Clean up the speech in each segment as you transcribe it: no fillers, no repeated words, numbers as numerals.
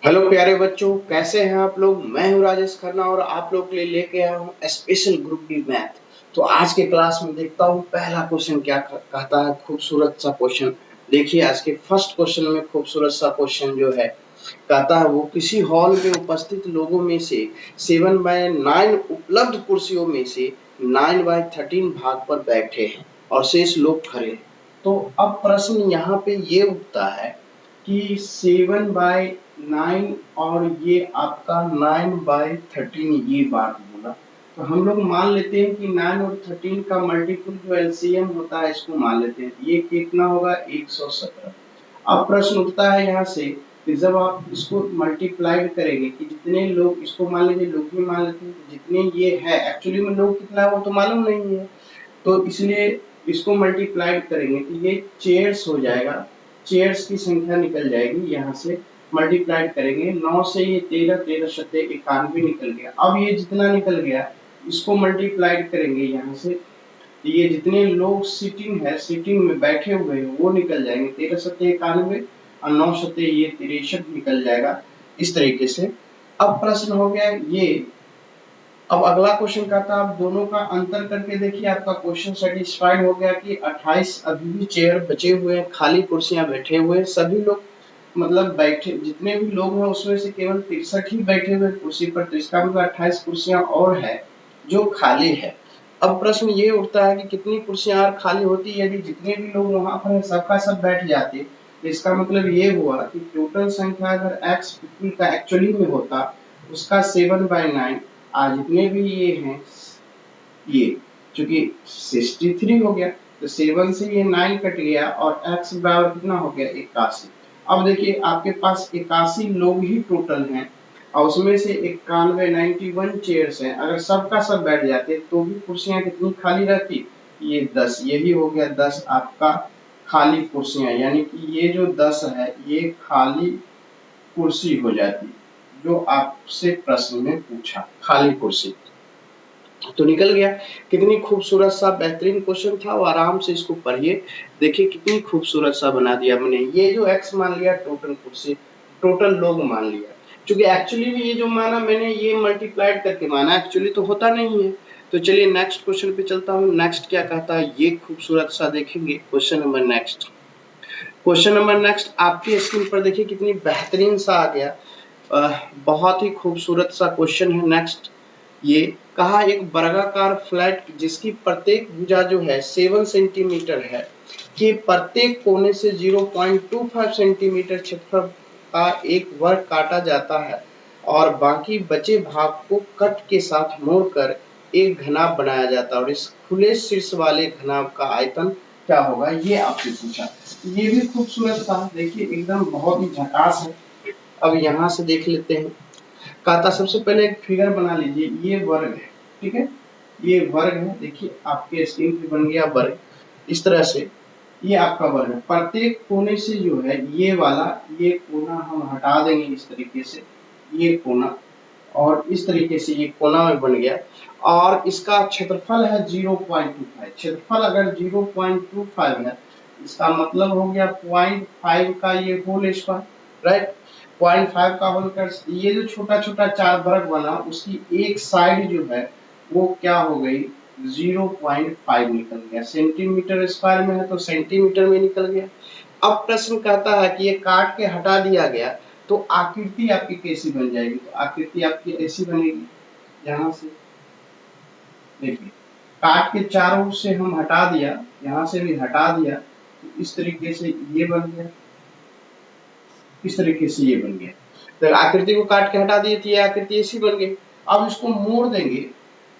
Hello प्यारे बच्चों, कैसे हैं आप लोग। मैं हूं राजेश खन्ना और आप लोग के लिए लेके आया हूं स्पेशल ग्रुप डी मैथ। तो आज के क्लास में देखता हूं पहला क्वेश्चन क्या कहता है। खूबसूरत सा क्वेश्चन देखिए। आज के फर्स्ट क्वेश्चन में खूबसूरत सा क्वेश्चन जो है कहता है, वो किसी हॉल में उपस्थित लोगों में से 7/9 उपलब्ध कुर्सियों में से 9/13 भाग पर बैठे हैं और शेष लोग खड़े हैं। तो अब प्रश्न यहाँ पे ये उठता है कि 7/9 और ये आपका 9/13 ये बात बोला। तो हम लोग मान लेते हैं कि 9 और 13 का मल्टीपल जो एलसीएम होता है इसको मान लेते हैं। ये कितना होगा 117। अब प्रश्न उठता है यहाँ से कि जब आप इसको मल्टीप्लाइड करेंगे कि जितने लोग, इसको मान लीजिए लोग ही मान लेते हैं, जितने ये है एक्चुअली में लोग कितना है वो तो मालूम नहीं है। तो इसलिए इसको मल्टीप्लाइड करेंगे तो ये चेयर्स हो जाएगा। चेयर्स की संख्या निकल जाएगी, यहाँ से मल्टीप्लाइड करेंगे 9 से ये 13, 13 सत्ते 91 निकल गया। अब ये जितना निकल गया इसको मल्टीप्लाइड करेंगे यहाँ से, ये जितने लोग सीटिंग है, सीटिंग में बैठे हुए हैं वो निकल जाएंगे। 13 सत्ते 91 और 9 सत्ते ये 63 निकल जाएगा इस तरीके से। अब प्रश्न हो गया ये। अब अगला क्वेश्चन का था, आप दोनों का अंतर करके देखिए, आपका क्वेश्चन सेटिस्फाइड हो गया कि 28 अभी भी चेयर बचे हुए हैं, खाली कुर्सियां बैठे हुए हैं। सभी लोग मतलब बैठे, जितने भी लोग हैं उसमें से केवल 63 ही बैठे हुए कुर्सी पर। तो इसका मतलब 28 कुर्सियां और है जो खाली है। अब प्रश्न ये उठता है कि कितनी कुर्सियां और खाली होती यदि जितने भी लोग वहां पर सबका सब बैठ जाते। तो इसका मतलब ये हुआ कि टोटल संख्या अगर x पीपल का एक्चुअली में होता उसका 7/9, आज जितने भी ये हैं ये चूंकि 63 हो गया तो 7 से ये 9 कट गया और x बराबर कितना हो गया 81। अब देखिए आपके पास 81 लोग ही टोटल हैं और उसमें से 91 चेयर्स हैं। अगर सबका सब बैठ जाते तो भी कुर्सियां कितनी खाली रहती, ये 10। यही हो गया 10 आपका खाली कुर्सियां, यानी कि ये जो 10 है ये खाली कुर्सी हो जाती जो आपसे प्रश्न में पूछा, खाली कुर्सी। तो निकल गया। कितनी खूबसूरत सा बेहतरीन क्वेश्चन था और आराम से इसको पढ़िए। देखिए कितनी खूबसूरत सा बना दिया मैंने। ये जो x मान लिया टोटल कुर्सी, टोटल लोग मान लिया। क्योंकि एक्चुअली में ये जो माना मैंने ये मल्टीप्लाइड करके माना, एक्चुअली तो होता नहीं है। तो चलिए नेक्स्ट क्वेश्चन पे चलता हूँ। नेक्स्ट क्या कहता है ये खूबसूरत सा देखेंगे। Question number next, question number next आपकी स्क्रीन पर देखिए कितनी बेहतरीन सा आ गया। बहुत ही खूबसूरत सा क्वेश्चन है। नेक्स्ट ये कहा, एक वर्गाकार फ्लैट जिसकी प्रत्येक भुजा जो है 7 सेंटीमीटर है कि प्रत्येक कोने से 0.25 सेंटीमीटर क्षेत्रफल का एक वर्ग काटा जाता है और बाकी बचे भाग को कट के साथ मोड़कर एक घनाभ बनाया जाता है और इस खुले शीर्ष वाले घनाभ का आयतन क्या होगा, ये आपसे पूछा। ये भी खूबसूरत था, देखिए एकदम बहुत ही झकास है। अब यहाँ से देख लेते हैं। कहा था सबसे पहले एक फिगर बना लीजिए, ये वर्ग है, ठीक है, ये वर्ग है। देखिए आपके स्क्रीन पे बन गया वर्ग इस तरह से। ये आपका वर्ग है। प्रत्येक कोने से जो है ये वाला, ये कोना हम हटा देंगे इस तरीके से, ये कोना, और इस तरीके से ये कोना में बन गया। और इसका क्षेत्रफल है 0.25। क्षेत्रफल अगर 0.25 है इसका मतलब हो गया 0.5 का ये होल स्क्वायर, राइट। 0.5 का होल कर, ये जो छोटा छोटा चार वर्ग बना उसकी एक साइड जो है वो क्या हो गई 0.5 निकल गया। सेंटीमीटर स्क्वायर में है तो सेंटीमीटर में निकल गया। अब प्रश्न कहता है कि ये काट के हटा दिया गया तो आकृति आपकी कैसी बन जाएगी। तो आकृति आपकी ऐसी बनेगी, यहाँ से देखिए काट के चारों से हम हटा दिया, यहाँ से भी हटा दिया तो इस तरीके से ये बन गया, इस तरीके से ये बन गया। तो आकृति को काट के हटा दिए तो ये आकृति ऐसी बन गई। अब इसको मोड़ देंगे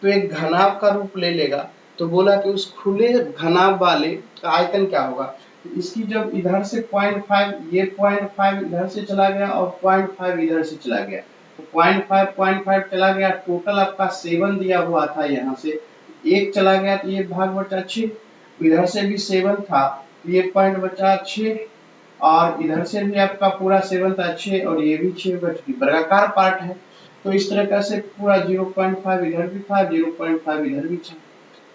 तो एक घनाभ का रूप ले लेगा। तो बोला कि उस खुले घनाभ वाले का आयतन क्या होगा। तो इसकी जब इधर से 0.5, ये 0.5 इधर से चला गया और 0.5 इधर से चला गया तो 0.5 चला गया। टोटल आपका 7 दिया हुआ था, यहाँ से एक चला गया तो ये भाग बचा 6। इधर से भी 7 था, ये पॉइंट बचा 6 और इधर से भी आपका पूरा 7 था 6 और ये भी 6 बच गई। वर्गाकार पार्ट है तो इस तरह से पूरा 0.5 इधर भी था, 0.5 इधर भी था,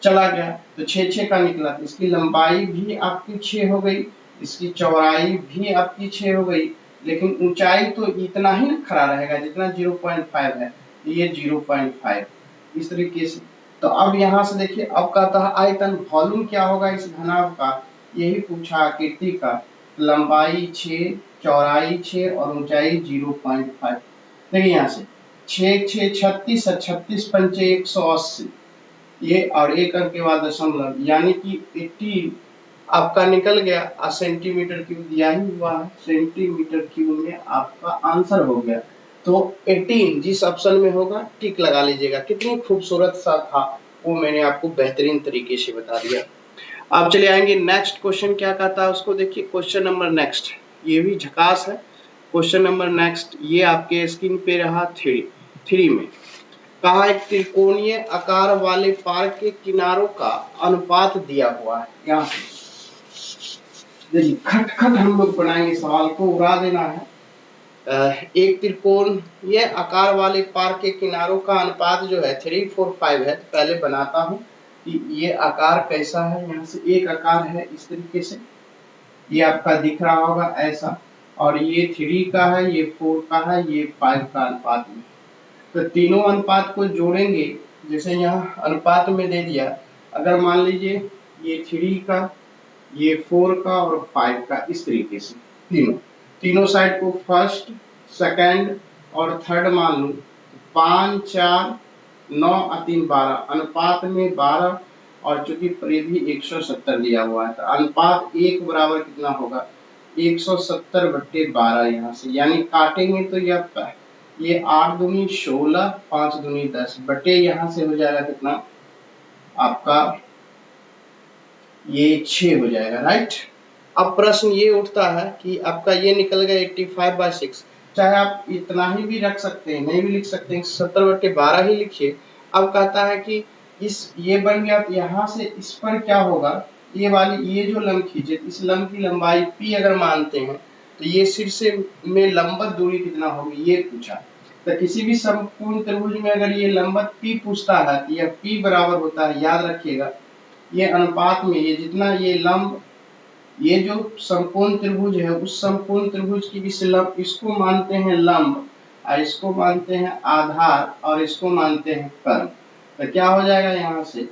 चला गया तो 6 का निकला। तो इसकी लंबाई भी आपकी 6 हो गई, इसकी चौड़ाई भी आपकी 6 हो गई। लेकिन ऊंचाई तो इतना ही ना खड़ा रहेगा जितना 0.5 है, ये 0.5 इस तरीके से। तो अब यहाँ से देखिए, अब कहता है आयतन, वॉल्यूम क्या होगा इस घनाभ का, यही पूछा आकृति का। लंबाई 6, चौड़ाई 6 और ऊंचाई 0.5। देखिए यहाँ से 6 6 36 और 36 पंचे 180, ये और एक अंक के बाद दशमलव, यानी कि 80 आपका निकल गया। सेंटीमीटर क्यूब दिया ही हुआ है, सेंटीमीटर क्यूब में आपका आंसर हो गया। तो 18 जिस ऑप्शन में होगा टिक लगा लीजिएगा। कितनी खूबसूरत सा था वो मैंने आपको बेहतरीन तरीके से बता दिया। अब चले आएंगे नेक्स्ट क्वेश्चन क्या कहता है उसको देखिए। क्वेश्चन नंबर नेक्स्ट, ये भी झकास है। क्वेश्चन नंबर नेक्स्ट ये आपके स्क्रीन पे रहा थ्री में कहा एक त्रिकोणीय आकार वाले पार्क के किनारों का अनुपात दिया हुआ है। यहाँ देखिए खटखट हम लोग बनाएंगे, सवाल को उड़ा देना है। एक त्रिकोणीय आकार वाले पार्क के किनारों का अनुपात जो है 3, 4, 5 है। तो पहले बनाता हूँ कि ये आकार कैसा है। यहाँ से एक आकार है इस तरीके से, ये आपका दिख रहा होगा ऐसा, और ये 3 का है, ये 4 का है, ये 5 का अनुपात में। तो तीनों अनुपात को जोड़ेंगे, जैसे यहाँ अनुपात में दे दिया। अगर मान लीजिए ये 3 का, ये 4 का और 5 का, इस तरीके से तीनों साइड को फर्स्ट, सेकंड और थर्ड मान लूं। 5, 4, 9 और 3, 12 अनुपात में 12, और चूंकि परिधि 170 दिया हुआ है तो अनुपात 1 बराबर कितना होगा, 170/12। यहाँ से यानी काटेंगे तो ये 8 दूनी 16, 5 दूनी 10 बटे यहाँ से हो जाएगा कितना आपका, ये 6 हो जाएगा, राइट। अब प्रश्न ये उठता है कि आपका ये निकल गया 85/6। चाहे आप इतना ही भी रख सकते हैं, नहीं भी लिख सकते हैं, 70/12 ही लिखिए। अब कहता है कि ये बन गया, तो यहाँ से इस पर क्या होगा, ये वाली ये जो लंब खींचे, इस लंब की लंबाई p अगर मानते हैं तो ये शीर्ष में लंबवत दूरी कितना होगी ये पूछा। तो किसी भी समकोण त्रिभुज में अगर ये लंबवत p पूछता है तो यह p बराबर होता है, याद रखिएगा, ये अनुपात में ये जितना ये लंब, ये जो समकोण त्रिभुज है उस समकोण त्रिभुज की इस लंब, इसको मानते हैं लंब, और इसको मानते हैं आधार, और इसको मानते हैं कर्ण। तो क्या हो जाएगा यहाँ से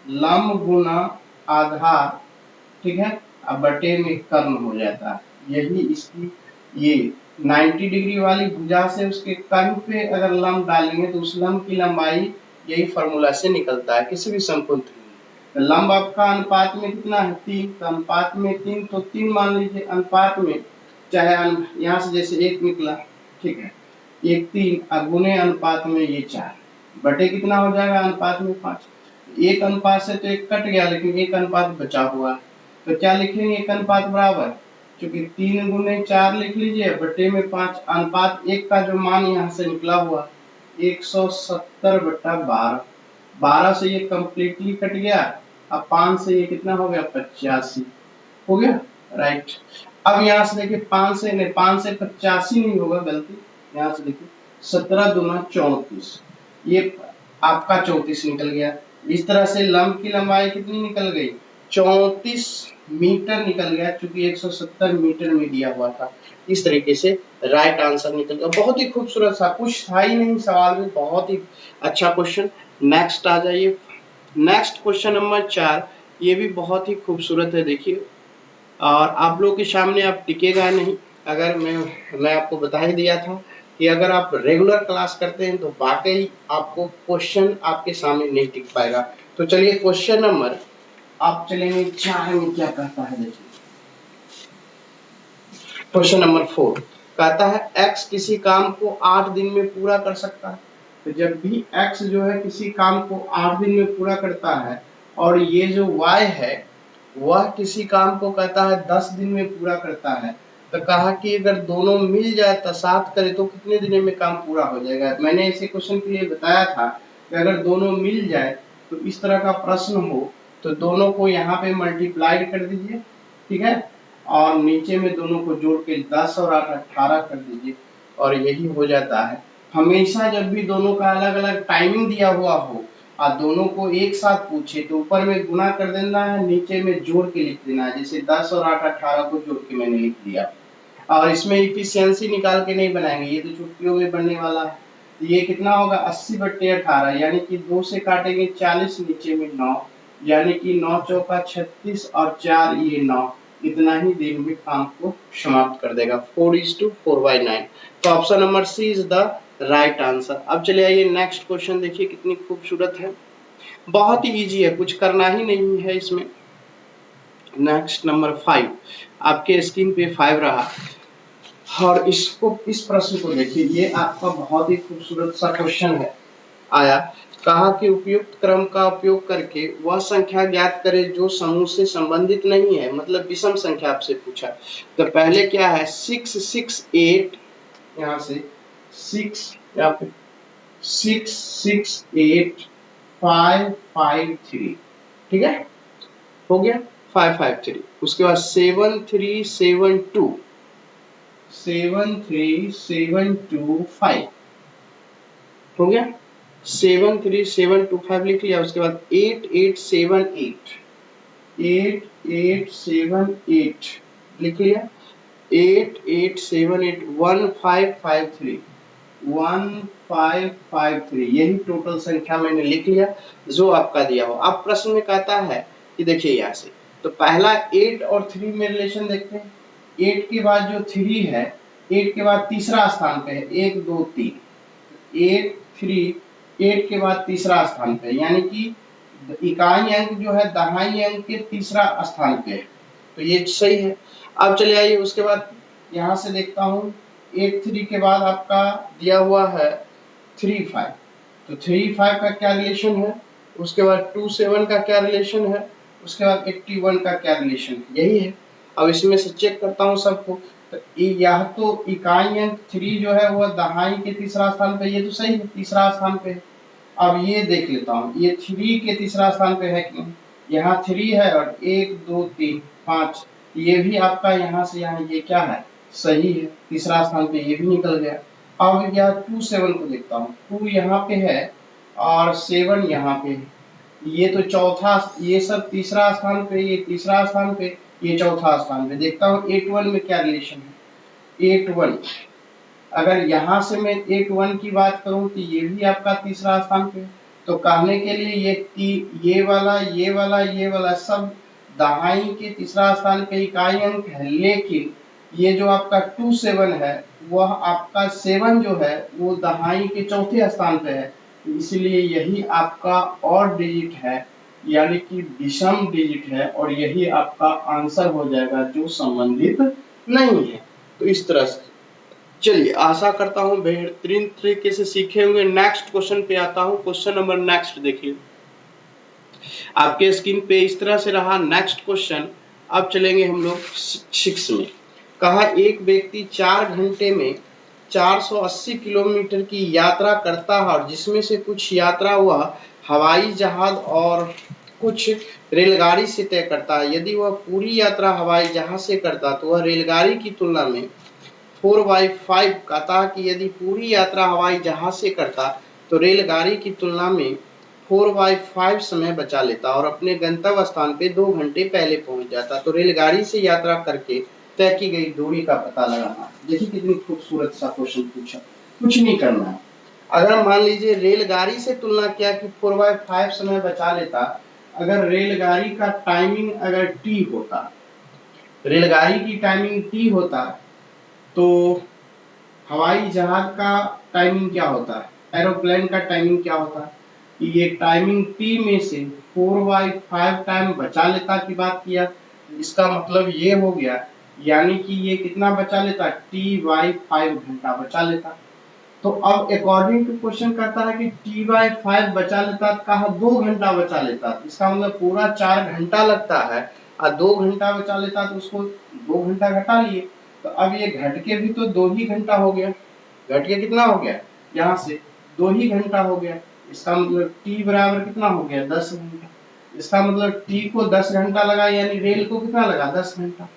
लंब गुना आधार, ठीक है, अब बटे में कर्ण हो जाता है। यही इसकी ये 90 डिग्री वाली भुजा से उसके कर्ण पे अगर लंब डालेंगे तो उस लंब की लंबाई यही फॉर्मूला से निकलता है किसी भी समकोण त्रिभुज। लंब आपका अनुपात में कितना है 3, तो अनुपात में 3, तो 3 मान लीजिए अनुपात में, चाहे यहाँ से जैसे 1 निकला, ठीक है, 1 3 गुने अनुपात में ये 4 बटे कितना हो जाएगा अनुपात में 5। एक अनुपात से तो एक कट गया, लेकिन एक अनुपात बचा हुआ है, तो क्या लिखेंगे एक अनुपात बराबर, क्योंकि 3 गुने 4 लिख लीजिए बटे में 5, अनुपात 1 का जो मान यहाँ से निकला हुआ 170/12, 12 से ये कंप्लीटली कट गया। अब 5 से ये कितना हो गया 85 हो गया, राइट। अब यहाँ से देखिए 5 से 85 नहीं होगा, गलती, यहाँ से देखिए 17 दूना 34, ये आपका 34 निकल गया। इस तरह से लंब की लंबाई कितनी निकल गई 34 मीटर निकल गया, क्योंकि 170 मीटर में दिया हुआ था। इस तरीके से राइट आंसर निकल गया। बहुत ही खूबसूरत सा, कुछ था ही नहीं सवाल में, बहुत ही अच्छा क्वेश्चन। नेक्स्ट आ जाइए, नेक्स्ट क्वेश्चन नंबर 4, ये भी बहुत ही खूबसूरत है देखिए, और आप लोग के सामने आप टिकेगा नहीं। अगर मैं आपको बता ही दिया था कि अगर आप रेगुलर क्लास करते हैं तो वाकई आपको क्वेश्चन आपके सामने नहीं टिक पाएगा। तो चलिए क्वेश्चन नंबर आप चलेंगे 4 में क्या कहता है देखिए। क्वेश्चन नंबर 4 कहता है x किसी काम को 8 दिन में पूरा कर सकता है। तो जब भी x जो है किसी काम को 8 दिन में पूरा करता है, और ये जो y है वह किसी काम को कहता है 10 दिन में पूरा करता है, तो कहा कि अगर दोनों मिल जाए तो साथ करे तो कितने दिन में काम पूरा हो जाएगा। मैंने इसे क्वेश्चन के लिए बताया था कि अगर दोनों मिल जाए तो इस तरह का प्रश्न हो तो दोनों को यहाँ पे मल्टीप्लाई कर दीजिए, ठीक है, और नीचे में दोनों को जोड़ के 10 और 8 18 कर दीजिए, और यही हो जाता है। हमेशा जब भी दोनों का अलग अलग टाइमिंग दिया हुआ हो और दोनों को एक साथ पूछे तो ऊपर में गुना कर देना है, नीचे में जोड़ के लिख देना है। जैसे 10 और 8 18 को जोड़ के मैंने लिख दिया। और इसमें इफिशियंसी निकाल के नहीं बनाएंगे, ये तो छुट्टियों में बनने वाला है। तो ये कितना होगा 80/18, यानी कि 2 से काटेंगे 40, नीचे में 9, यानी कि 9 चौका 36 और 4 ये 9, इतना ही दिन में काम को समाप्त कर देगा। 4:4/9। तो option number C is the right answer. अब चलिए आइए नेक्स्ट क्वेश्चन देखिए कितनी खूबसूरत है, बहुत ही इजी है, कुछ करना ही नहीं है इसमें। नेक्स्ट नंबर 5, आपके स्क्रीन पे 5 रहा, और इस प्रश्न को देखिए, ये आपका बहुत ही खूबसूरत सा क्वेश्चन है आया। कहा कि उपयुक्त क्रम का उपयोग करके वह संख्या ज्ञात करे जो समूह से संबंधित नहीं है, मतलब विषम संख्या आपसे पूछा। तो पहले क्या है 6 6 8, यहाँ से 6, यहाँ पे 6 6 8 5 5 3, ठीक है, हो गया 5 5 3। उसके बाद 7 3 7 2, 7 3 7 2 5, हो गया 7 3 7 2 5 लिख लिया। उसके बाद 8 8 7 8, 8 8 7 8 लिख लिया। 8 8 7 8 1 5 5 3, 1 5 5 3, यही टोटल संख्या मैंने लिख लिया जो आपका दिया हो। अब प्रश्न में कहता है कि देखिए यहाँ से, तो पहला 8 और 3 में रिलेशन देखते हैं। 8 के बाद जो 3 है, 8 के बाद तीसरा स्थान पे है, 1 2 3, 8 3, 8 के बाद तीसरा स्थान पे, यानी कि इकाई अंक जो है दहाई अंक के तीसरा स्थान पे है, तो ये सही है। अब चले आइए उसके बाद यहाँ से देखता हूँ 8 3 के बाद आपका दिया हुआ है 3 5, तो 3 5 का क्या रिलेशन है, उसके बाद 2 7 का क्या रिलेशन है, उसके बाद 81 का क्या रिलेशन है, यही है। अब इसमें से चेक करता हूँ सबको, तो यह तो इकाई अंक 3 जो है वह दहाई के तीसरा स्थान पे, ये तो सही है, तीसरा स्थान पे है। अब ये देख लेता हूँ, ये 3 के तीसरा स्थान पे है कि नहीं, यहाँ 3 है और 1 2 3 5, ये भी आपका यहाँ से यहाँ ये क्या है, सही है, तीसरा स्थान पे ये भी निकल गया। अब यह 2 7 को देखता हूँ, 2 यहाँ पे है और 7 यहाँ पे है, ये तो चौथा, ये सब तीसरा स्थान पे, ये तीसरा स्थान पे, ये चौथा स्थान पे। देखता हूँ 8 1 में क्या रिलेशन है, 8 1, अगर यहाँ से मैं 8 1 की बात करूं तो ये भी आपका तीसरा स्थान पे है। तो कहने के लिए ये वाला सब दहाई के तीसरा स्थान पे इकाई अंक है, लेकिन ये जो आपका 2 7 है वह आपका 7 जो है वो दहाई के चौथे स्थान पे है, इसलिए यही आपका और डिजिट है, यानी कि विषम डिजिट है, और यही आपका आंसर हो जाएगा जो संबंधित नहीं है। तो इस तरह से चलिए, आशा करता हूं बेहतरीन तरीके से सीखे होंगे। नेक्स्ट क्वेश्चन पे आता हूं। क्वेश्चन नंबर नेक्स्ट देखिए, आपके स्क्रीन पे इस तरह से रहा नेक्स्ट क्वेश्चन। अब चलेंगे हम लोग 6 में। कहा एक व्यक्ति 4 घंटे में 480 किलोमीटर की यात्रा करता है, और जिसमें से कुछ यात्रा वह हवाई जहाज और कुछ रेलगाड़ी से तय करता है। यदि वह पूरी यात्रा हवाई जहाज से करता तो वह रेलगाड़ी की तुलना में 4/5 कहता कि यदि पूरी यात्रा हवाई जहाज से करता तो रेलगाड़ी की तुलना में 4/5 समय बचा लेता और अपने गंतव्य स्थान पे 2 घंटे पहले पहुंच जाता। तो रेलगाड़ी से यात्रा करके तय की गई दूरी का पता लगाना। देखिए कितनी खूबसूरत सा क्वेश्चन पूछा, कुछ नहीं करना है। अगर मान लीजिए रेलगाड़ी से तुलना किया कि 4/5 समय बचा लेता, अगर रेलगाड़ी का टाइमिंग अगर टी होता, रेलगाड़ी की टाइमिंग टी होता, तो हवाई जहाज का टाइमिंग क्या होता है, एरोप्लेन का टाइमिंग क्या होता है, ये टाइमिंग टी में से 4/5 टाइम बचा लेता की बात किया। इसका मतलब ये हो गया, यानी कि ये कितना बचा लेता, T/5 घंटा बचा लेता। तो अब अकॉर्डिंग टू क्वेश्चन कहता है कि T/5 बचा लेता, कहा 2 घंटा बचा लेता, इसका मतलब पूरा 4 घंटा लगता है और 2 घंटा बचा लेता, तो उसको 2 घंटा घटा लिए। तो अब ये घट के भी तो 2 ही घंटा हो गया, घट के कितना हो गया, यहाँ से 2 ही घंटा हो गया। इसका मतलब T बराबर कितना हो गया, 10 घंटा। इसका मतलब T को 10 घंटा लगा, यानी रेल को कितना लगा, 10 घंटा।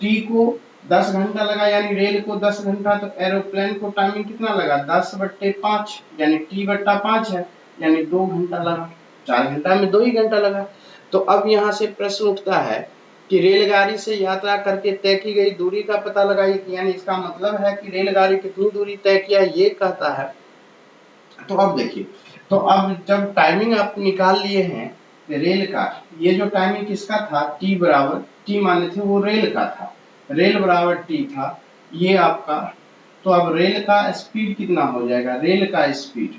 T को 10 घंटा लगा, यानी रेल को 10 घंटा, तो एरोप्लेन को टाइमिंग कितना लगा, 10/5, यानी T/5 है, यानी 2 घंटा लगा। 4 घंटा में 2 ही घंटा लगा। तो अब यहाँ से प्रश्न उठता है कि रेलगाड़ी से यात्रा करके तय की गई दूरी का पता लगाइए, यानी इसका मतलब है कि रेलगाड़ी कितनी दूरी तय किया ये कहता है। तो अब देखिए, तो अब जब टाइमिंग आप निकाल लिए हैं रेल का, ये जो टाइमिंग किसका था, टी बराबर, टी माने थे वो रेल का था, रेल बराबर टी था ये आपका। तो अब रेल का स्पीड कितना हो जाएगा, रेल का स्पीड,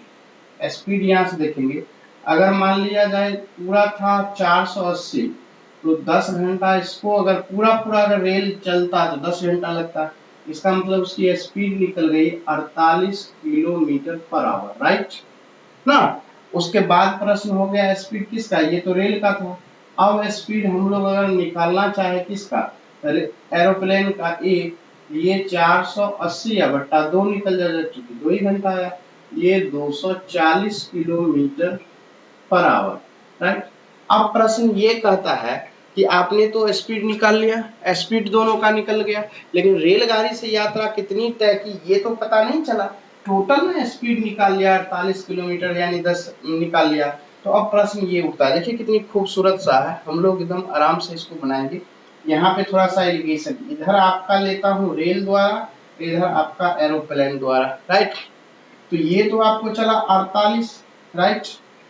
स्पीड यहाँ से देखेंगे, अगर मान लिया जाए पूरा था 480, तो 10 घंटा इसको अगर पूरा पूरा अगर रेल चलता तो 10 घंटा लगता, इसका मतलब उसकी स्पीड निकल गई 48 किलोमीटर पर आवर, राइट ना। उसके बाद प्रश्न हो गया स्पीड किसका, ये तो रेल का था। अब स्पीड हम लोग अगर निकालना चाहे किसका, एरोप्लेन का, ये 480 या बट्टा 2 निकल जाएगा, चूंकि 2 ही घंटा आया, ये 240 किलोमीटर पर आवर, राइट। अब प्रश्न ये कहता है कि आपने तो स्पीड निकाल लिया, स्पीड दोनों का निकल गया, लेकिन रेलगाड़ी से यात्रा कितनी तय की ये तो पता नहीं चला। टोटल में स्पीड निकाल लिया 48 किलोमीटर यानी 10 निकाल लिया। तो अब प्रश्न ये उठता है, देखिए कितनी खूबसूरत सा है, हम लोग एकदम आराम से इसको बनाएंगे। यहाँ पे थोड़ा सा एलिगेशन, इधर आपका लेता हूँ रेल द्वारा, इधर आपका एरोप्लेन द्वारा, राइट। तो ये तो आपको चला 48, राइट,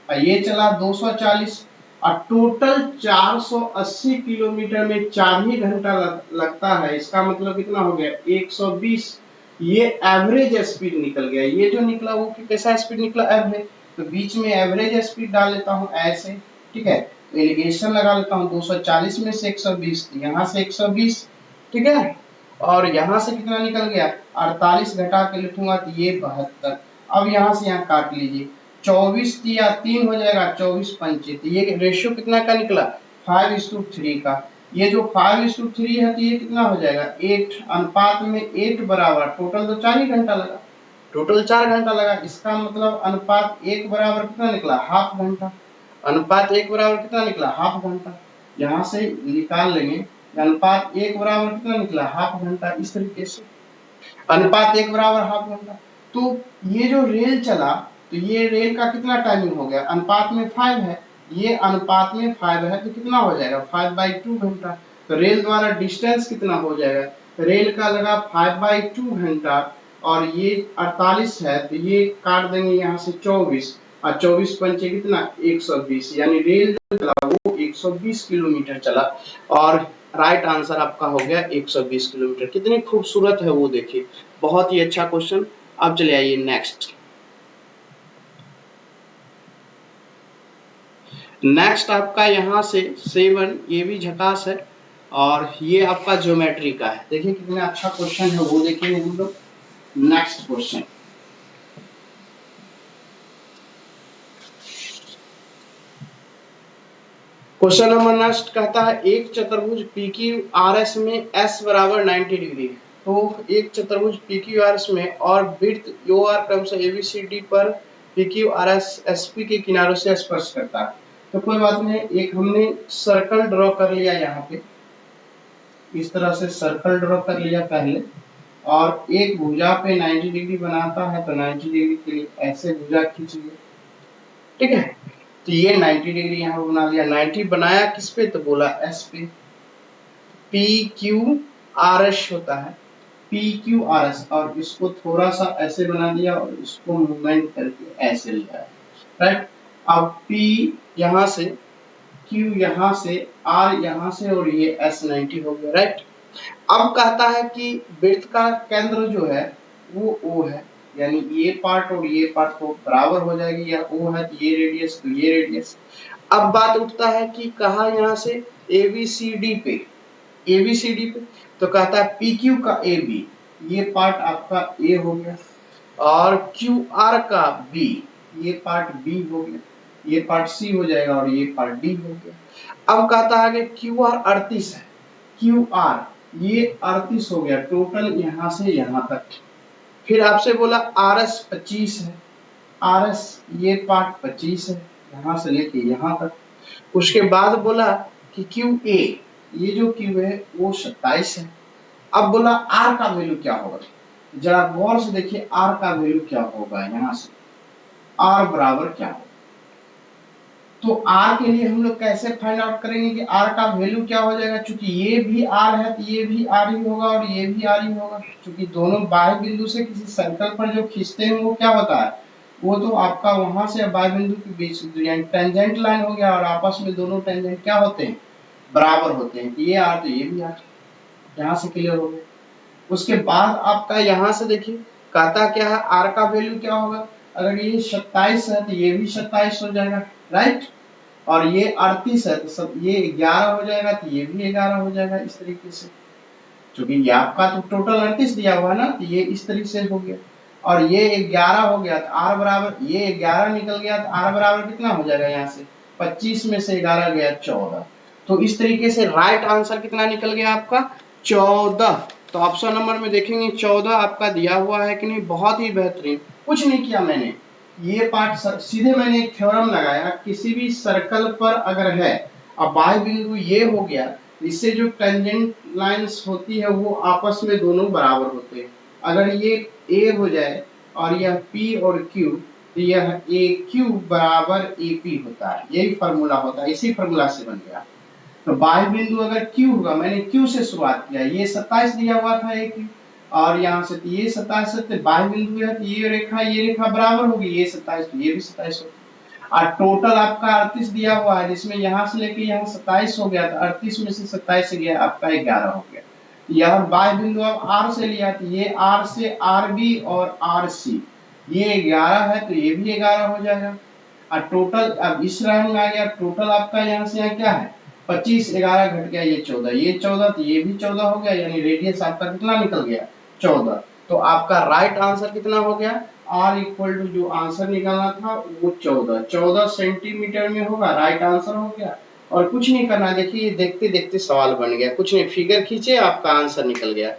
और ये चला 240, और टोटल 480 किलोमीटर में 4 ही घंटा लगता है, इसका मतलब कितना हो गया 120। ये एवरेज स्पीड निकल गया, ये जो निकला वो कैसा स्पीड निकला, एवरेज। तो बीच में एवरेज स्पीड डाल लेता हूँ ऐसे, ठीक है, तो एलिगेशन लगा लेता हूँ 240 में से 120, यहाँ से 120, ठीक है, और यहाँ से कितना निकल गया 48 घटा के लिखूंगा तो ये 72। अब यहाँ से यहाँ काट लीजिए, 24 या 3 हो जाएगा, 24 पंचे, तो ये रेशियो कितना का निकला 5:3 का। ये जो 5:3 है तो ये कितना हो जाएगा 8, अनुपात में 8 बराबर, टोटल तो 4 ही घंटा लगा, टोटल 4 घंटा लगा, इसका मतलब अनुपात 1 बराबर कितना निकला हाफ घंटा, अनुपात 1 बराबर कितना निकला हाफ घंटा। यहाँ से निकाल लेंगे अनुपात 1 बराबर कितना निकला हाफ घंटा, इस तरीके से अनुपात 1 बराबर हाफ घंटा। तो ये जो रेल चला, तो ये रेल का कितना टाइमिंग हो गया, अनुपात में 5 है, ये अनुपात में 5 है तो कितना हो जाएगा 5/2 घंटा। तो रेल द्वारा डिस्टेंस कितना हो जाएगा, रेल का लगा 5/2 घंटा, और ये 48 है तो ये काट देंगे यहाँ से 24, और 24 पंचे कितना 120, यानी रेल जो चला वो 120 किलोमीटर चला, और राइट आंसर आपका हो गया 120 किलोमीटर। कितनी खूबसूरत है वो देखिए, बहुत ही अच्छा क्वेश्चन। अब चले आइए नेक्स्ट। नेक्स्ट आपका यहाँ से 7, ये भी झकास है, और ये आपका ज्योमेट्री का है, देखिए कितना अच्छा क्वेश्चन है वो देखिए हम लोग। Next question, question number next कहता है एक चतुर्भुज PQRS में S बराबर 90 डिग्री है। तो एक चतुर्भुज PQRS में और वृत्त OR क्रमशः ABCD पर PQRS SP के किनारों से स्पर्श करता है। तो कोई बात नहीं, एक हमने सर्कल ड्रॉ कर लिया, यहाँ पे इस तरह से सर्कल ड्रॉ कर लिया पहले, और एक भुजा पे 90 डिग्री बनाता है तो 90 डिग्री के लिए ऐसे भुजा खींच लिया, ठीक है। तो ये 90 डिग्री यहाँ बना लिया, 90 बनाया किस पे, तो बोला एस पे, PQRS होता है, PQRS, और इसको थोड़ा सा ऐसे बना दिया और इसको मूवमेंट करके ऐसे लिया, राइट। अब P यहाँ से, Q यहाँ से, R यहाँ से, और ये S90 हो गया, राइट। अब कहता है कि वृत्त का केंद्र जो है वो O है, यानी ये पार्ट और ये पार्ट तो बराबर हो जाएगी, या O है तो ये रेडियस तो ये रेडियस। अब बात उठता है कि कहा यहाँ से ABCD पे, ABCD पे, तो कहता है PQ का AB, ये पार्ट आपका A हो गया, और QR का B, ये पार्ट B हो गया, ये पार्ट C हो जाएगा, और ये पार्ट D हो गया। अब कहता है कि QR 38 है, QR ये 38 हो गया टोटल यहाँ से यहाँ तक। फिर आपसे बोला RS 25 है, RS ये पार्ट 25 है यहाँ से लेके यहाँ तक। उसके बाद बोला कि QA, ये जो Q है वो 27 है। अब बोला R का वैल्यू क्या होगा, जरा गौर से देखिए R का वैल्यू क्या होगा, यहाँ से R बराबर क्या होगा, तो r के लिए हम लोग कैसे फाइंड आउट करेंगे कि r का वैल्यू क्या हो जाएगा, चूंकि ये भी r है तो ये भी r ही होगा और ये भी r ही होगा, क्योंकि दोनों बाह्य बिंदु से किसी सर्कल पर जो खींचते हैं वो क्या होता है, वो तो आपका वहां से बाह्य बिंदु के बीच यानी टेंजेंट लाइन हो गया, और आपस में दोनों टेंजेंट क्या होते हैं, बराबर होते हैं, ये r तो ये भी r, यहाँ से क्लियर हो गया। उसके बाद आपका यहाँ से देखिए कहता क्या है, r का वैल्यू क्या होगा, अगर ये 27 है तो ये भी 27 हो जाएगा, राइट, और ये 38 है तो सब ये 11 हो जाएगा तो ये भी 11 हो जाएगा, इस तरीके से, क्योंकि ये आपका तो टोटल 38 दिया हुआ है ना, तो ये इस तरीके से हो गया, और ये 11 हो गया तो r बराबर, ये 11 निकल गया तो r बराबर कितना हो जाएगा, यहाँ से 25 में से 11 गया 14, तो इस तरीके से राइट आंसर कितना निकल गया आपका 14। तो ऑप्शन नंबर में देखेंगे 14 आपका दिया हुआ है कि नहीं, बहुत ही बेहतरीन। कुछ नहीं किया मैंने, ये पार्ट सीधे मैंने एक थ्योरम लगाया, किसी भी सर्कल पर अगर है अब बाह्य बिंदु ये हो गया, इससे जो टेंजेंट लाइंस होती है वो आपस में दोनों बराबर होते हैं, अगर ये a हो जाए और यह p और q, तो यह AQ बराबर AP होता है, यही फॉर्मूला होता है, इसी फॉर्मूला से बन गया। तो बाह्य बिंदु अगर Q होगा, मैंने Q से शुरुआत किया, ये 27 दिया हुआ था AQ, और यहाँ से तो ये 27 है, बाह्य बिंदु है तो ये रेखा बराबर होगी, ये 27 तो ये भी 27 होगी, और टोटल आपका 38 दिया हुआ है, जिसमें यहाँ से लेके यहाँ 27 हो गया, तो 38 में से 27 गया आपका 11 हो गया। यह बाह्य बिंदु अब R से लिया, तो ये R से RB और RC, ये 11 है तो ये भी 11 हो जाएगा, और टोटल अब इस लाइन में आ गया, टोटल आपका यहाँ से यहाँ क्या है 25, 11 घट गया ये 14, ये 14 तो ये भी 14 हो गया, यानी रेडियस आपका कितना निकल गया 14। तो आपका राइट आंसर कितना हो गया, R इक्वल टू जो आंसर निकालना था वो 14 सेंटीमीटर में होगा, राइट आंसर हो गया। और कुछ नहीं करना, देखिए देखते देखते सवाल बन गया, कुछ नहीं, फिगर खींचे आपका आंसर निकल गया।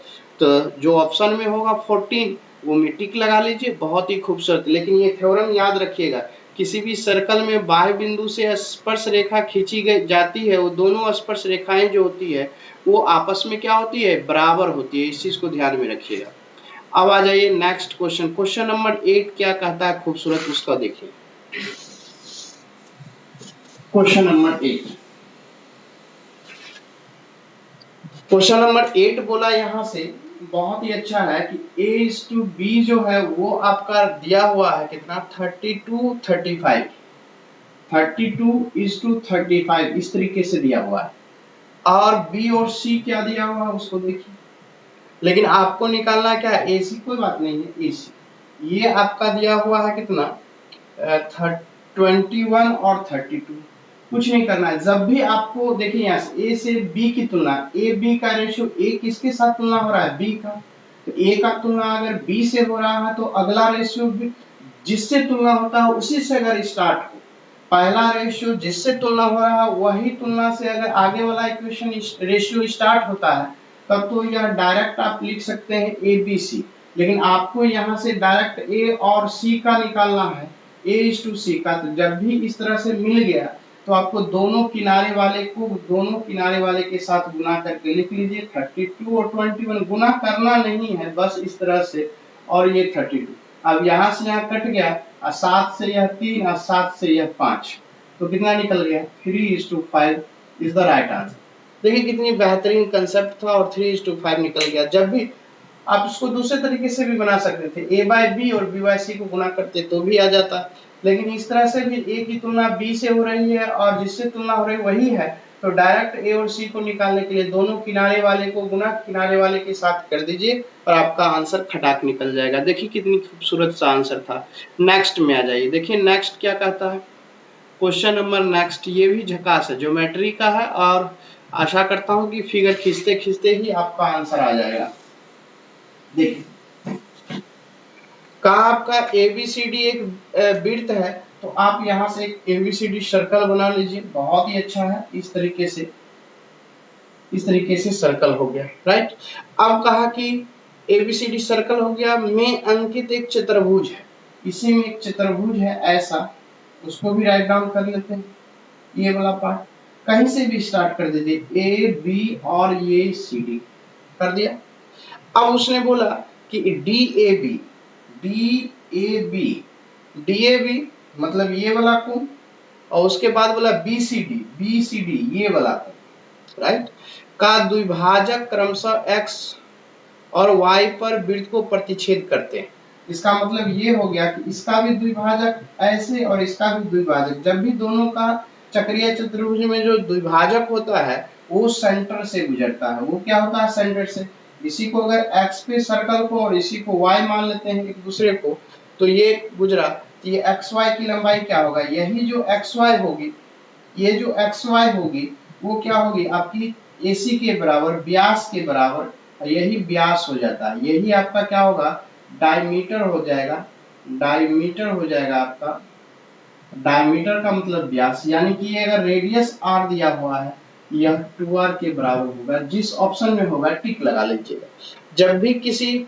तो जो ऑप्शन में होगा 14 वो में टिक लगा लीजिए, बहुत ही खूबसूरत। लेकिन ये थ्योरम याद रखिएगा, किसी भी सर्कल में बाह्य बिंदु से स्पर्श रेखा खींची गई जाती है, वो दोनों स्पर्श रेखाएं जो होती है वो आपस में क्या होती है, बराबर होती है, इस चीज को ध्यान में रखिएगा। अब आ जाइए नेक्स्ट क्वेश्चन, क्वेश्चन नंबर 8 क्या कहता है खूबसूरत, उसका देखिए। क्वेश्चन नंबर 8, क्वेश्चन नंबर 8 बोला यहाँ से बहुत ही अच्छा है कि A:B जो है वो आपका दिया हुआ है कितना 32:35, 32:35 इस तरीके से दिया हुआ है, और B और C क्या दिया हुआ है उसको देखिए। लेकिन आपको निकालना क्या है, AC, कोई बात नहीं है, AC ये आपका दिया हुआ है कितना 21 और 32, कुछ नहीं करना है। जब भी आपको देखिए यहाँ से A से B की तुलना, A B का रेशियो A किसके साथ तुलना हो रहा है, B का, तो A का तुलना अगर B से हो रहा है तो अगला रेशियो भी जिससे तुलना होता है उसी से अगर स्टार्ट हो, पहला रेशियो जिससे तुलना हो रहा है वही तुलना से अगर आगे वाला इक्वेशन रेशियो स्टार्ट होता है, तब तो यह डायरेक्ट आप लिख सकते हैं ABC। लेकिन आपको यहाँ से डायरेक्ट A और C का निकालना है, A:C का, तो जब भी इस तरह से मिल गया तो आपको दोनों किनारे वाले को दोनों किनारे वाले के साथ गुना करके लिख लीजिए, 32 और 21 गुना करना नहीं है, बस इस तरह से, और ये 32, अब यहाँ से यहाँ कट गया, 7 से यह 3 और 7 से यह 5, तो कितना निकल गया 3:5 इज द राइट आंसर। देखिए कितनी बेहतरीन कंसेप्ट था, और 3:5 निकल गया। जब भी आप इसको दूसरे तरीके से भी बना सकते थे, A/B और B/C को गुना करते तो भी आ जाता, लेकिन इस तरह से भी A की तुलना B से हो रही है और जिससे तुलना हो रही वही है, तो डायरेक्ट A और C को निकालने के लिए दोनों किनारे वाले को गुना किनारे वाले के साथ कर दीजिए और आपका आंसर खटाक निकल जाएगा। देखिए कितनी खूबसूरत सा आंसर था। नेक्स्ट में आ जाइए, देखिए नेक्स्ट क्या कहता है क्वेश्चन नंबर नेक्स्ट, ये भी झकास है, ज्योमेट्री का है, और आशा करता हूँ कि फिगर खींचते खींचते ही आपका आंसर आ जाएगा। देखिए कहा आपका ABCD एक वृत्त है, तो आप यहाँ से एक ABCD सर्कल बना लीजिए, बहुत ही अच्छा है, इस तरीके से सर्कल हो गया, राइट। अब कहा कि ABCD सर्कल हो गया, में अंकित एक चतुर्भुज है, इसी में एक चतुर्भुज है ऐसा, उसको भी राइट डाउन कर लेते हैं, ये वाला पार्ट कहीं से भी स्टार्ट कर दीजिए, AB और ये CD कर दिया। अब उसने बोला कि DAB मतलब ये वाला कोण, और उसके बाद बोला बी सी डी ये वाला राइट का द्विभाजक क्रमशः x और y पर वृत्त को प्रतिच्छेद करते हैं। इसका मतलब ये हो गया कि इसका भी द्विभाजक ऐसे और इसका भी द्विभाजक, जब भी दोनों का चक्रीय चतुर्भुज में जो द्विभाजक होता है वो सेंटर से गुजरता है। वो क्या होता है? सेंटर से। इसी को अगर x पे सर्कल को और इसी को y मान लेते हैं एक दूसरे को, तो ये गुजरा, तो ये xy की लंबाई क्या होगा? यही जो xy होगी, ये जो xy होगी वो क्या होगी? आपकी AC के बराबर, व्यास के बराबर, यही व्यास हो जाता है। यही आपका क्या होगा? डायमीटर हो जाएगा। डायमीटर हो जाएगा आपका, डायमीटर का मतलब व्यास, यानी कि ये अगर रेडियस r दिया हुआ है यह 2r के बराबर होगा। जिस ऑप्शन में होगा टिक लगा लीजिएगा। जब भी किसी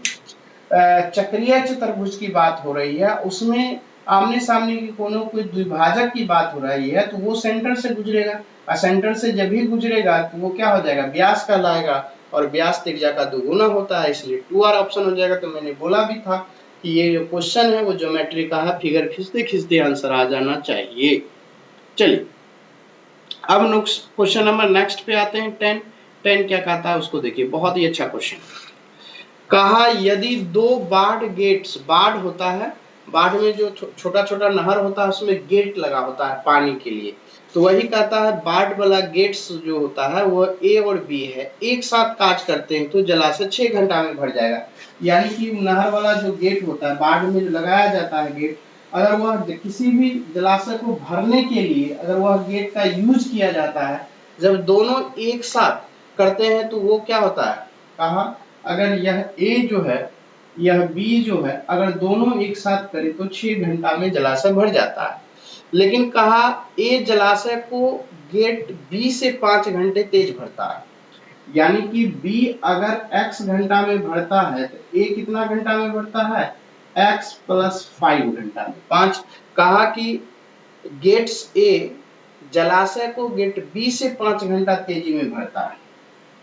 चक्रीय चतुर्भुज की बात हो रही है, उसमें आमने सामने के कोनों के द्विभाजक की बात हो रही है, तो वो सेंटर से गुजरेगा, और सेंटर से जब भी गुजरेगा तो वो क्या हो जाएगा? व्यास कहलाएगा, और व्यास त्रिज्या का दुगुना होता है, इसलिए 2r ऑप्शन हो जाएगा। तो मैंने बोला भी था कि ये जो क्वेश्चन है वो ज्योमेट्री का है, फिगर खींचते खींचते आंसर आ जाना चाहिए। चलिए अब क्वेश्चन नंबर नेक्स्ट पे आते हैं। 10 क्या कहता है उसको देखिए, बहुत ही अच्छा क्वेश्चन। कहा यदि दो बाढ़ गेट्स, बाढ़ होता है, बाढ़ में जो छोटा छोटा नहर होता है उसमें गेट लगा होता है पानी के लिए, तो वही कहता है बाढ़ वाला गेट्स जो होता है वह ए और बी है, एक साथ काज करते हैं तो जलाशय 6 घंटा में भर जाएगा। यानी कि नहर वाला जो गेट होता है, बाढ़ में जो लगाया जाता है गेट, अगर वह किसी भी जलाशय को भरने के लिए अगर वह गेट का यूज किया जाता है, जब दोनों एक साथ करते हैं तो वो क्या होता है? कहा अगर यह ए जो है यह बी जो है, अगर दोनों एक साथ करें तो 6 घंटा में जलाशय भर जाता है। लेकिन कहा ए जलाशय को गेट बी से 5 घंटे तेज भरता है। यानी कि बी अगर x घंटा में भरता है तो ए कितना घंटा में भरता है? x प्लस 5 घंटा में 5। कहा कि गेट्स ए जलाशय को गेट बी से 5 घंटा तेजी में भरता है,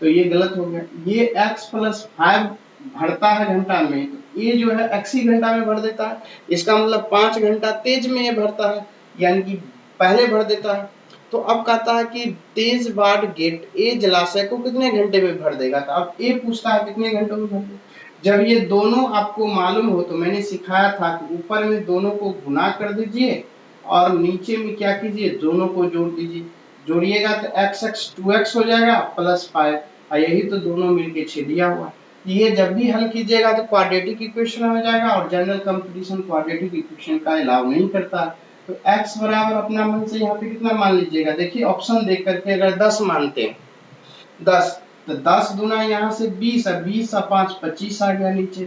तो ये गलत हो गया। ये x प्लस 5 भरता है घंटा में, तो ये जो है x ही घंटा में भर देता है। इसका मतलब 5 घंटा तेज में ये भरता है, यानी कि पहले भर देता है। तो अब कहता है कि तेज बाढ़ गेट ए जलाशय को कितने घंटे में भर देगा? तो अब ए पूछता है कितने घंटों में भर देगा। जब ये दोनों आपको मालूम हो तो मैंने सिखाया था कि ऊपर में दोनों को गुना कर दीजिए और नीचे में क्या कीजिए? दोनों को जोड़ दीजिए। जोड़िएगा तो x 2x हो जाएगा प्लस 5, और यही तो दोनों मिलके 6 दिया हुआ। ये जब भी हल कीजिएगा तो क्वाड्रेटिक इक्वेशन हो जाएगा, और जनरल कंपटीशन क्वाड्रेटिक इक्वेशन का अलाउ नहीं करता। तो x बराबर अपना मन से यहाँ पे कितना मान लीजिएगा? देखिए ऑप्शन देख करके अगर 10 मानते हैं, 10 तो 10 गुना यहाँ से 20 और 20 और 5 25 आ गया नीचे,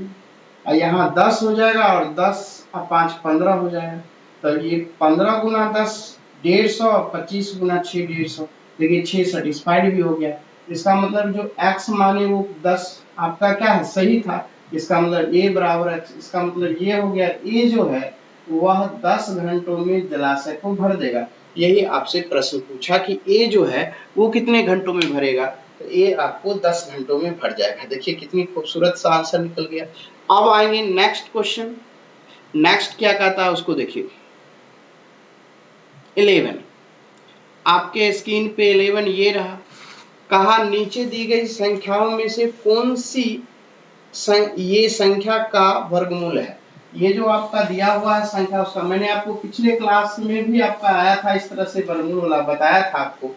और यहाँ 10 हो जाएगा और 10 और 5 15 हो जाएगा। तो ये 15 गुना 10 150 और 25 गुना 6 150। देखिए 6 सेटिस्फाइड भी हो गया। इसका मतलब जो x माने वो 10 आपका क्या है? सही था। इसका मतलब a बराबर x, इसका मतलब ये हो गया a जो है वह 10 घंटों में जलाशय को भर देगा। यही आपसे प्रश्न पूछा कि a जो है वो कितने घंटों में भरेगा, तो a आपको 10 घंटों में भर जाएगा। देखिए कितनी खूबसूरत सा आंसर निकल गया। अब आएंगे नेक्स्ट क्वेश्चन। नेक्स्ट क्या कहता है उसको देखिए। 11 आपके स्क्रीन पे 11 ये रहा। कहा नीचे दी गई संख्याओं में से कौन सी ये संख्या का वर्गमूल है? ये जो आपका दिया हुआ है संख्या, उसका मैंने आपको पिछले क्लास में भी आपका आया था इस तरह से वर्गमूल वाला बताया था आपको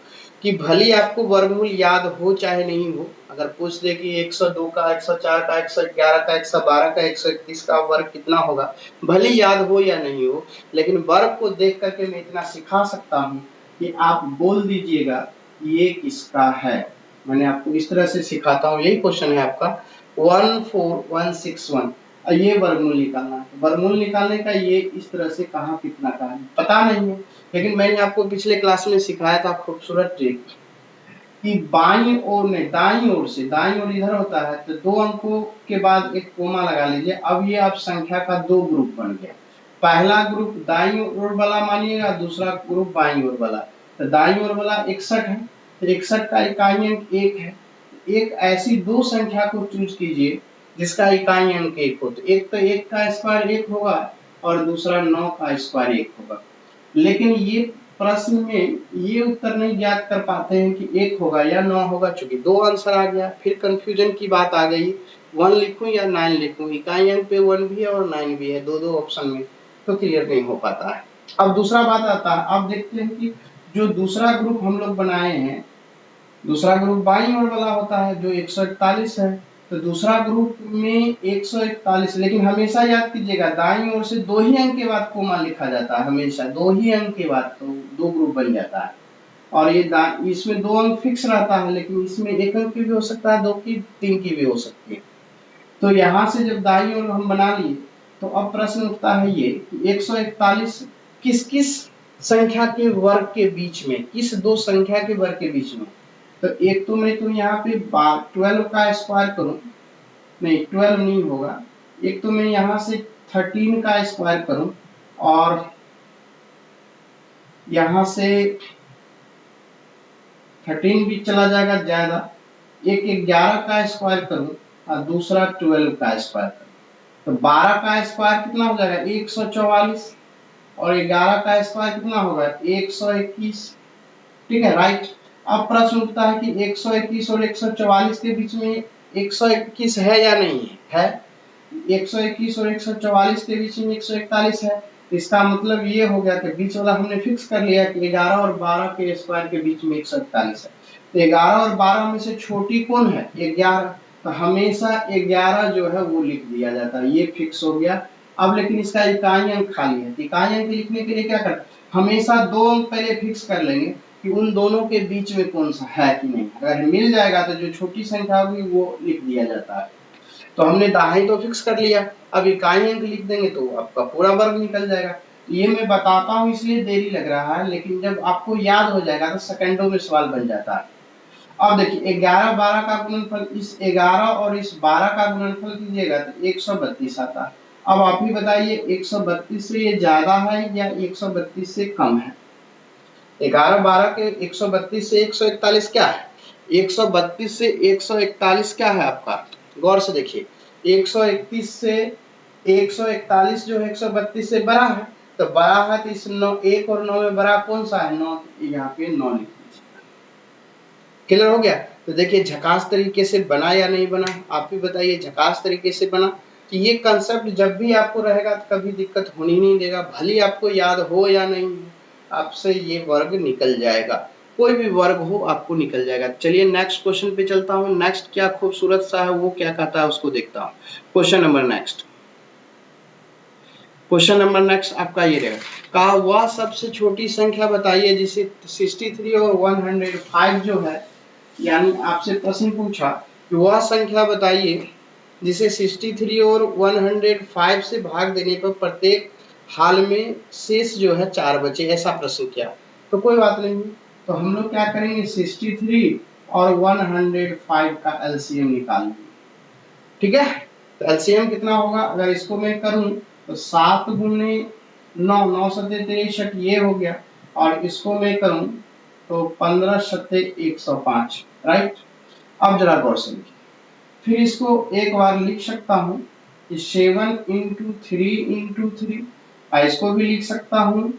कि भली आपको वर्गमूल याद हो चाहे नहीं हो, अगर पूछ दे कि 102 का 104 का 111 का 112 का 131 का वर्ग कितना होगा, भले याद हो या नहीं हो, लेकिन वर्ग को देख करके मैं इतना सिखा सकता हूँ कि आप बोल दीजिएगा ये किसका है। मैंने आपको इस तरह से सिखाता हूँ। यही क्वेश्चन है आपका 14161, ये वर्गमूल निकालना है। वर्गमूल निकालने का ये इस तरह से कहाँ कितना का है पता नहीं है, लेकिन मैंने आपको पिछले क्लास में सिखाया था खूबसूरत ट्रिक कि बाईं ओर में दाईं ओर से, दाईं ओर इधर होता है तो 2 अंकों के बाद एक कोमा लगा लीजिए। अब ये आप संख्या का 2 ग्रुप बन गया। पहला ग्रुप दाईं ओर वाला मानिएगा, दूसरा ग्रुप बाईं ओर वाला। तो दाईं ओर वाला 61 है, तो 61 का इकाई अंक 1 है। एक ऐसी 2 संख्या को चूज कीजिए जिसका इकाई अंक 1 हो। तो एक तो 1 का स्क्वायर 1 होगा और दूसरा 9 का स्क्वायर 1 होगा। लेकिन ये प्रश्न में ये उत्तर नहीं ज्ञात कर पाते हैं कि 1 होगा या 9 होगा, चूंकि 2 आंसर आ गया, फिर कंफ्यूजन की बात आ गई 1 लिखूं या 9 लिखूं, इकाई अंक पे 1 भी है और 9 भी है, दो ऑप्शन में, तो क्लियर नहीं हो पाता है। अब दूसरा बात आता है, अब देखते हैं कि जो दूसरा ग्रुप हम लोग बनाए हैं, दूसरा ग्रुप बाईं ओर वाला होता है जो 141 है, तो दूसरा ग्रुप में 141, लेकिन हमेशा याद कीजिएगा दाईं ओर से 2 ही अंक के बाद कोमा लिखा जाता है, हमेशा 2 ही अंक के बाद, तो 2 ग्रुप बन जाता है। और ये इसमें 2 अंक फिक्स रहता है, लेकिन इसमें 1 अंक की भी हो सकता है, 2 की, 3 की भी हो सकती है। तो यहाँ से जब दाईं ओर हम बना लिए, तो अब प्रश्न उठता है ये कि 141 किस किस संख्या के वर्ग के बीच में, किस 2 संख्या के वर्ग के बीच में, तो एक तो मैं तो यहाँ पे 12 का स्क्वायर करूं, नहीं 12 नहीं होगा, एक तो मैं यहाँ से 13 का स्क्वायर करूं और यहाँ से 13 भी चला जाएगा ज्यादा, एक 11 का स्क्वायर करूं और दूसरा 12 का स्क्वायर करूं, तो 12 का स्क्वायर कितना हो जाएगा 144 और 11 का स्क्वायर कितना होगा 121, ठीक है राइट। अब प्रश्न उठता है कि 121 और 144 के बीच में 121 है या नहीं है, 121 और 144 के बीच में 141 है, इसका मतलब ये हो गया कि बीच वाला हमने फिक्स कर लिया कि 11 और 12 के स्क्वायर के बीच में 141 है, तो 11 और 12 में से छोटी कौन है 11, तो हमेशा 11 जो है वो लिख दिया जाता है, ये फिक्स हो गया। अब लेकिन इसका इकाई अंक खाली है, इकाई अंक लिखने के लिए क्या करते, हमेशा 2 अंक पहले फिक्स कर लेंगे कि उन दोनों के बीच में कौन सा है कि नहीं, अगर मिल जाएगा तो जो छोटी संख्या होगी वो लिख दिया जाता है। तो हमने दाहिनी तो फिक्स कर लिया, अब इकाई अंक लिख देंगे तो आपका पूरा वर्ग निकल जाएगा। ये मैं बताता हूँ इसलिए देरी लग रहा है, लेकिन जब आपको याद हो जाएगा तो सेकंडों में सवाल बन जाता है। अब देखिए 11 12 का गुणनफल, इस 11 और इस 12 का गुणनफल कीजिएगा तो 132 आता है। अब आप ही बताइए 132 से ये ज्यादा है या 132 से कम है, 11 12 के 132 से 141 क्या है, 132 से 141 क्या है आपका, गौर से देखिए 131 से 141 जो है 132 से बड़ा है, तो बड़ा है तो इस 9 1 और 9 में बड़ा कौन सा है 9, यहाँ पे 9 लिख दीजिए। क्लियर हो गया। तो देखिए झकास तरीके से बना या नहीं बना, आप भी बताइए झकास तरीके से बना, कि ये कंसेप्ट जब भी आपको रहेगा तो कभी दिक्कत होनी नहीं देगा, भले आपको याद हो या नहीं हो, आपसे ये वर्ग निकल जाएगा, कोई भी वर्ग हो आपको निकल जाएगा। चलिए नेक्स्ट क्वेश्चन पे चलता हूँ, नेक्स्ट क्या खूबसूरत सा है वो क्या कहता है उसको देखता हूँ। Question number next, question number next आपका ये रहेगा, कहा वह सबसे छोटी संख्या बताइए जिसे 63 और 105 जो है, यानी आपसे प्रश्न पूछा कि वह संख्या बताइए जिसे 63 और 105 से भाग देने पर प्रत्येक हाल में शेष जो है 4 बचे, ऐसा प्रश्न किया। तो कोई बात नहीं, तो हम लोग क्या करेंगे 63 और 105 का एलसीएम निकालेंगे, ठीक है। तो एलसीएम कितना होगा, अगर इसको मैं करूं तो 7 गुने 9, 9 सत्ते 63 ये हो गया, और इसको मैं करूं तो 15 सत्ते 105, राइट। अब जरा गौर से लिखिए, फिर इसको एक बार लिख सकता हूं कि 7 इंटू 3 इंटू 3, इसको भी लिख सकता हूं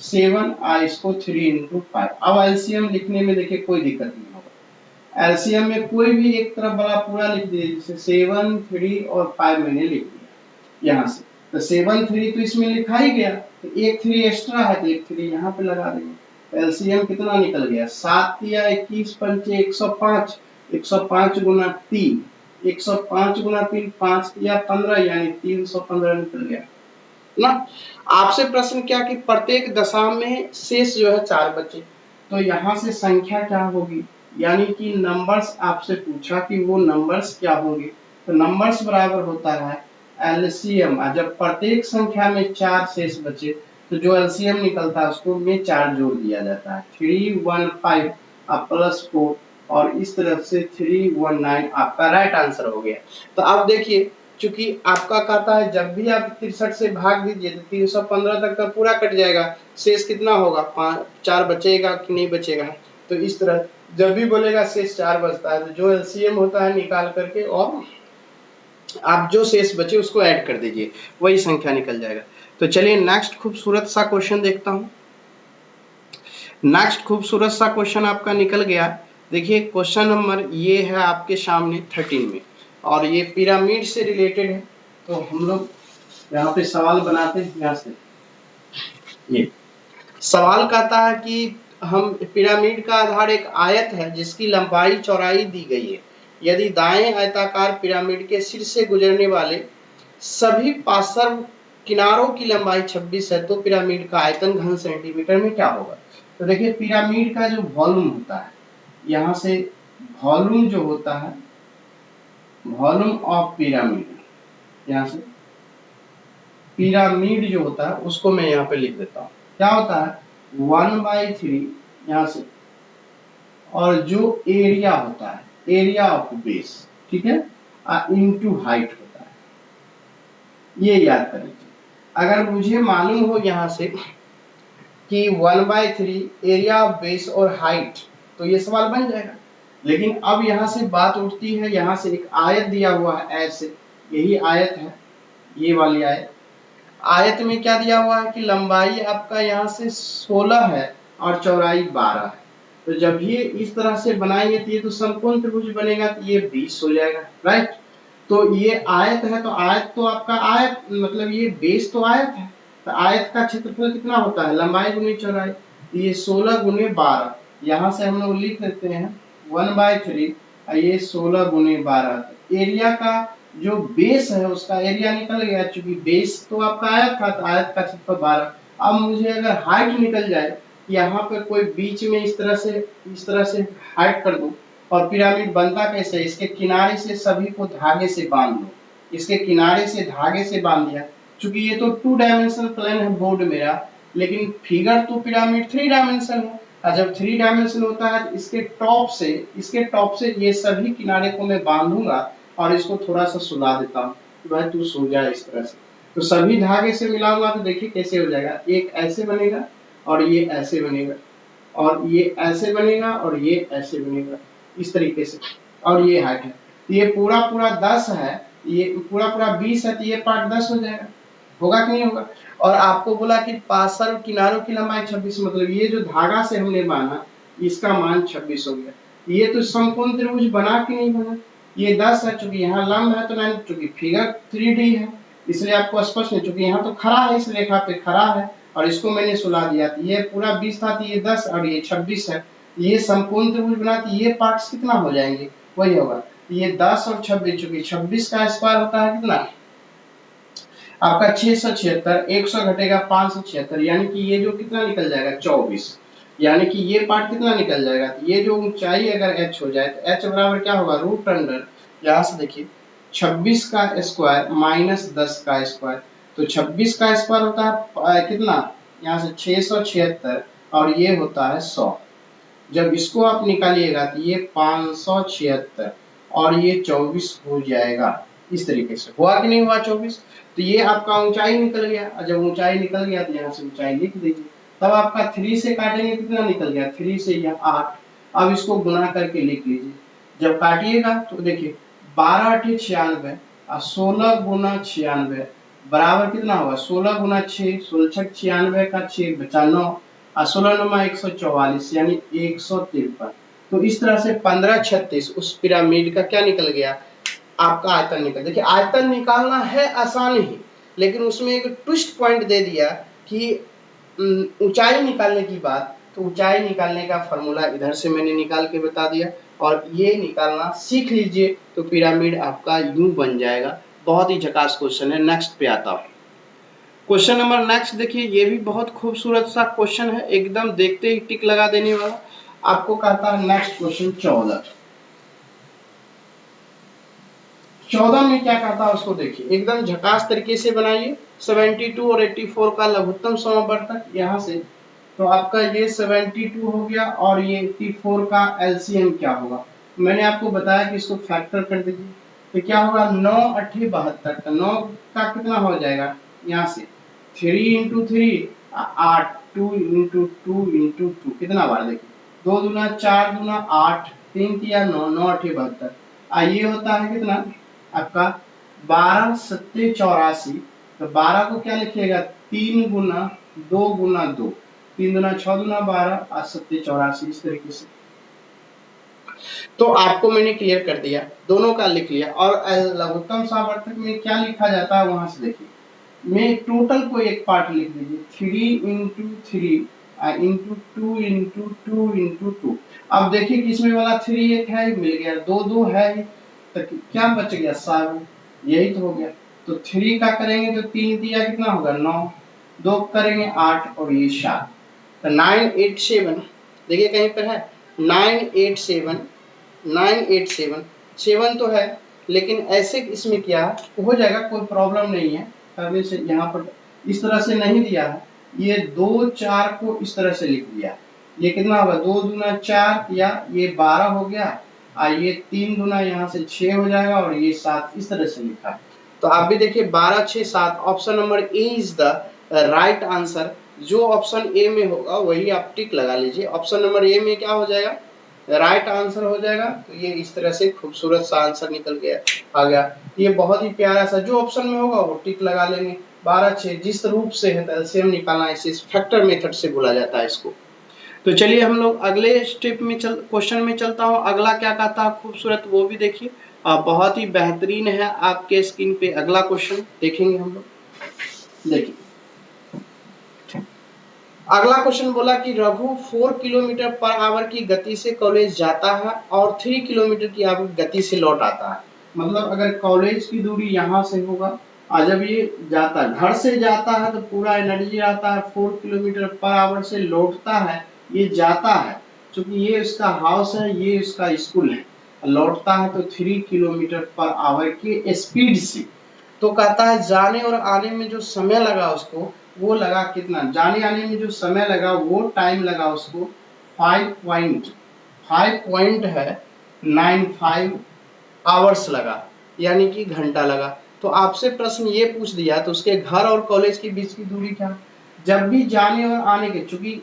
7 इसको 3 इंटू 5। अब एलसीएम लिखने में देखिए कोई दिक्कत नहीं होगा, एलसीएम में कोई भी एक तरफ वाला पूरा लिख दीजिए, जैसे 7 3 और 5 मैंने लिख दिया यहाँ से, तो 7 3 तो इसमें लिखा ही गया, तो एक 3 एक्स्ट्रा है तो एक 3 यहाँ पे लगा देंगे, तो एलसीएम कितना निकल गया 7 या 21 पंचे 105, 105 गुना 3, 105 गुना 3 5 या 15 यानी 315 निकल गया ना। आपसे प्रश्न क्या कि प्रत्येक दशा में शेष जो है 4 बचे, तो यहाँ से संख्या क्या होगी, यानी कि नंबर्स आपसे पूछा कि वो नंबर्स क्या होंगे, तो नंबर्स बराबर होता है एलसीएम, जब प्रत्येक संख्या में 4 शेष बचे तो जो एलसीएम निकलता है उसको में 4 जोड़ दिया जाता है, 315 प्लस 4 और इस तरफ से 319 आपका राइट आंसर हो गया। तो आप देखिए चूंकि आपका कहता है जब भी आप 63 से भाग दीजिए तो 315 तक का पूरा कट जाएगा, शेष कितना होगा 4 बचेगा कि नहीं बचेगा, तो इस तरह जब भी बोलेगा शेष 4 बचता है तो जो एलसीएम होता है निकाल करके और आप जो शेष बचे उसको ऐड कर दीजिए, वही संख्या निकल जाएगा। तो चलिए नेक्स्ट खूबसूरत सा क्वेश्चन देखता हूं, नेक्स्ट खूबसूरत सा क्वेश्चन आपका निकल गया। देखिए क्वेश्चन नंबर ये है आपके सामने 13 में, और ये पिरामिड से रिलेटेड है। तो हम लोग यहाँ पे सवाल बनाते हैं। यहाँ से ये सवाल कहता है कि हम पिरामिड का आधार एक आयत है जिसकी लंबाई चौड़ाई दी गई है। यदि दाएं आयताकार पिरामिड के सिर से गुजरने वाले सभी पार्श्व किनारों की लंबाई 26 है तो पिरामिड का आयतन घन सेंटीमीटर में क्या होगा। तो देखिए पिरामिड का जो वॉल्यूम होता है, यहाँ से वॉल्यूम जो होता है, वॉल्यूम ऑफ पिरामिड, यहाँ से पिरामिड जो होता है उसको मैं यहाँ पे लिख देता हूँ। क्या होता है 1/3 यहाँ से, और जो एरिया होता है, एरिया ऑफ बेस, ठीक है, इनटू हाइट होता है। ये याद कर लीजिए। अगर मुझे मालूम हो यहाँ से कि 1/3 एरिया ऑफ बेस और हाइट, तो ये सवाल बन जाएगा। लेकिन अब यहाँ से बात उठती है, यहाँ से एक आयत दिया हुआ है ऐसे, यही आयत है, ये वाली आयत। आयत में क्या दिया हुआ है कि लंबाई आपका यहाँ से 16 है और चौड़ाई 12 है। तो जब ये इस तरह से बनाएंगे तो ये तो समकोण त्रिभुज बनेगा, तो ये 20 हो जाएगा, राइट। तो ये आयत है, तो आयत तो आपका आयत मतलब ये बेस तो आयत है, तो आयत का क्षेत्रफल कितना होता है, लंबाई गुनी चौड़ाई, ये 16 गुने 12। यहाँ से हम लोग लिख देते हैं 1/3, ये 16 गुने 12। एरिया का जो बेस है उसका एरिया निकल गया, चूंकि बेस तो आपका आयत था, तो आयत का क्षेत्रफल 12। अब मुझे अगर हाइट निकल जाए, यहाँ पे कोई बीच में इस तरह से हाइट कर दूं, और पिरामिड बनता कैसे, इसके किनारे से सभी को धागे से बांध दो, इसके किनारे से धागे से बांध दिया। चूंकि ये तो 2 डायमेंशनल प्लेन है बोर्ड मेरा, लेकिन फिगर तो पिरामिड 3 डायमेंशन है, और जब 3 डायमेंशन होता है तो इसके टॉप से ये सभी किनारे को मैं बांधूंगा और इसको थोड़ा सा सुला देता हूँ, भाई तू सो जा इस तरह से। तो सभी धागे से मिलाऊंगा तो देखिए कैसे हो जाएगा, एक ऐसे बनेगा और ये ऐसे बनेगा, और ये ऐसे बनेगा और ये ऐसे बनेगा, इस तरीके से। और ये हाइट है, तो ये पूरा 10 है, ये पूरा 20 है, तो ये पार्ट 10 हो जाएगा, होगा कि नहीं होगा। और आपको बोला कि पार्श्व किनारों की लंबाई 26, मतलब ये जो धागा से हमने बांधा इसका मान 26 हो गया। ये तो समकोण त्रिभुज बना कि नहीं बना, ये 10 है, चूंकि यहाँ लंब है तो 9, चूंकि फिगर 3D है इसलिए आपको स्पष्ट नहीं, चूंकि यहाँ तो खड़ा है, इस रेखा पे खड़ा है और इसको मैंने सुला दिया, तो ये पूरा 20 था, तो ये 10 और ये 26 है, ये समकोण त्रिभुज बना, तो ये पार्ट्स कितना हो जाएंगे, वही होगा, ये 10 और 26, चूंकि 26 का स्क्वायर होता है कितना आपका 676, 100 घटेगा 576, यानी कि ये जो कितना निकल जाएगा 24, यानी कि ये पार्ट कितना निकल जाएगा, तो ये जो ऊंचाई अगर h हो जाए तो h बराबर क्या होगा रूट अंडर, यहाँ से देखिए 26 का स्क्वायर माइनस 10 का स्क्वायर, तो 26 का स्क्वायर होता है कितना, यहाँ से 676 और ये होता है 100। जब इसको आप निकालिएगा तो ये 576 और ये 24 हो जाएगा, इस तरीके से हुआ कि नहीं हुआ 24। तो ये आपका ऊंचाई निकल गया, और जब ऊंचाई निकल गया तो यहाँ से ऊंचाई लिख दीजिए। तब आपका 3 से काटेंगे कितना निकल गया, 3 से यह 8। अब इसको गुना करके लिख लीजिए, जब काटिएगा तो देखिए 12 × 96 और 16 × 96 बराबर कितना होगा, 16 × 6 16 96 का 6 बचा 9 और 16 9 144 यानी 153। तो इस तरह से 1536 उस पिरामिड का क्या निकल गया, आपका आयतन निकल। देखिए आयतन निकालना है आसान ही, लेकिन उसमें एक ट्विस्ट पॉइंट दे दिया कि ऊंचाई निकालने की बात, तो ऊंचाई निकालने का फॉर्मूला इधर से मैंने निकाल के बता दिया, और ये निकालना सीख लीजिए तो पिरामिड आपका यूं बन जाएगा। बहुत ही झकास क्वेश्चन है। नेक्स्ट पे आता हूं, क्वेश्चन नंबर नेक्स्ट देखिए, ये भी बहुत खूबसूरत सा क्वेश्चन है, एकदम देखते ही टिक लगा देने वाला। आपको कहता है नेक्स्ट क्वेश्चन 14 में क्या कहता है उसको देखिए, एकदम झकास तरीके से बनाइए। 72 और 84 का लघुत्तम समवर्तक यहाँ से, तो आपका ये 72 हो गया और ये 84 का एलसीएम क्या होगा। मैंने आपको बताया कि इसको फैक्टर कर दीजिए, तो क्या होगा 9 8 72, तो 9 का कितना हो जाएगा, यहाँ से 3 × 3 8, 2 × 2 × 2 कितना बार देखिए, 2 दूना 4 दूना 8, 3 तिया 9, 9 8 72, ये होता है कितना आपका 12 7 84। तो 12 को क्या लिखिएगा 3 × 2 × 2, 3 दूना 6 दूना 12, 8 सत्ते 84, इस तरीके से। तो आपको मैंने क्लियर कर दिया, दोनों का लिख लिया। और लघुत्तम सामर्थ्य में क्या लिखा जाता है वहां से देखिए, मैं टोटल को एक पार्ट लिख दीजिए, 3 इंटू 3 इंटू 2 इंटू 2 इंटू 2। अब देखिए किसमें वाला 3 एक है, मिल गया, 2 2 है, तो क्या बच गया 7, यही तो हो गया। तो 3 का करेंगे तो 3 दिया कितना होगा 9, 2 करेंगे 8 और ये 7, तो 987, देखिए कहीं पर है 987, 987, 7 तो है, लेकिन ऐसे इसमें क्या हो जाएगा, कोई प्रॉब्लम नहीं है करने से। यहाँ पर इस तरह से नहीं दिया है, ये 2 4 को इस तरह से लिख दिया, ये कितना होगा 2 दूना 4 या ये 12 हो गया, और ये 3 दूना यहाँ से 6 हो जाएगा और ये 7, इस तरह से लिखा है। तो आप भी देखिए 12 6 7, option number A is the right answer. जो ऑप्शन ए में होगा वही आप टिक लगा लीजिए। ऑप्शन नंबर ए में क्या हो जाएगा, राइट आंसर हो जाएगा। तो ये इस तरह से खूबसूरत सा आंसर निकल गया, आ गया। ये बहुत ही प्यारा सा, जो ऑप्शन में होगा वो टिक लगा लेंगे। 12 6 जिस रूप से है एलसीएम निकालना, इसे फैक्टर मेथड से बोला जाता है इसको। तो चलिए हम लोग अगले स्टेप में क्वेश्चन में चलता हूँ। अगला क्या कहता है खूबसूरत, वो भी देखिए, बहुत ही बेहतरीन है। आपके स्क्रीन पे अगला क्वेश्चन देखेंगे हम लोग। देखिए अगला क्वेश्चन बोला कि रघु 4 किलोमीटर पर आवर की गति से कॉलेज जाता है और 3 किलोमीटर की गति से लौट आता है। मतलब अगर कॉलेज की दूरी यहाँ से होगा और जब ये जाता है, घर से जाता है तो पूरा एनर्जी आता है 4 किलोमीटर पर आवर से, लौटता है ये जाता है, क्योंकि ये उसका हाउस है, ये उसका स्कूल है, लौटता है तो 3 किलोमीटर पर आवर के स्पीड से। तो कहता है जाने और आने में जो समय लगा उसको, वो लगा कितना, जाने आने में जो समय लगा वो टाइम लगा उसको 5.95 आवर्स लगा, यानी कि घंटा लगा। तो आपसे प्रश्न ये पूछ दिया तो उसके घर और कॉलेज के बीच की दूरी क्या, जब भी जाने और आने के, चूंकि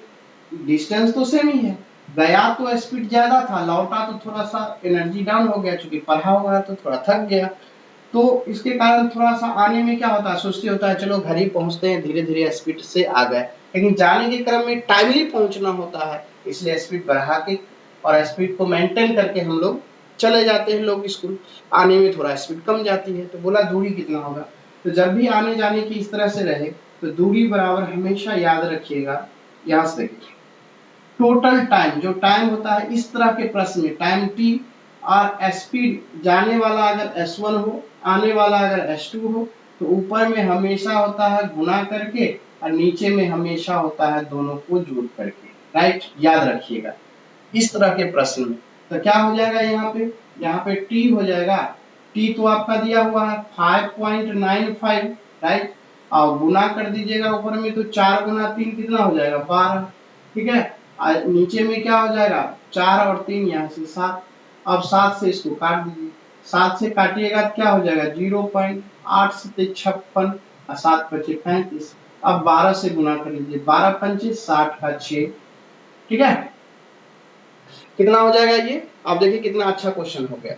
डिस्टेंस तो सेम ही है, गया तो स्पीड ज्यादा था, लौटा तो थोड़ा सा एनर्जी डाउन हो गया, चूंकि पढ़ा हुआ तो थोड़ा थक गया, तो इसके कारण थोड़ा सा आने में क्या होता है, सुस्ती होता है, चलो घर ही पहुंचते हैं, धीरे धीरे स्पीड से आ गए। लेकिन जाने के क्रम में टाइमली पहुंचना होता है, इसलिए स्पीड बढ़ा के और स्पीड को मेंटेन करके हम लोग चले जाते हैं लोग स्कूल। आने में थोड़ा स्पीड कम जाती है। तो बोला दूरी कितना होगा, तो जब भी आने जाने की इस तरह से रहे तो दूरी बराबर हमेशा याद रखिएगा, यहाँ से देखिए टोटल टाइम, जो टाइम होता है इस तरह के प्रश्न में, टाइम टी और स्पीड, जाने वाला अगर s1 हो, आने वाला अगर s2 हो, तो ऊपर में हमेशा होता है गुना करके और नीचे में हमेशा होता है दोनों को जोड़ करके, राइट, याद रखिएगा इस तरह के प्रश्न में। तो क्या हो जाएगा यहाँ पे t हो जाएगा, t तो आपका दिया हुआ है 5.95, राइट, और गुना कर दीजिएगा ऊपर में, तो 4 गुना 3 कितना हो जाएगा 12, ठीक है। नीचे में क्या हो जाएगा 4 और 3 यहाँ से 7। अब 7 से इसको काट दीजिए, 7 से काटिएगा तो क्या हो जाएगा 0.8 से 56 और 7 बचे 35। अब 12 से गुना कर लीजिए, 12 पंचे 60 का 6, ठीक है, कितना हो जाएगा ये। आप देखिए कितना अच्छा क्वेश्चन हो गया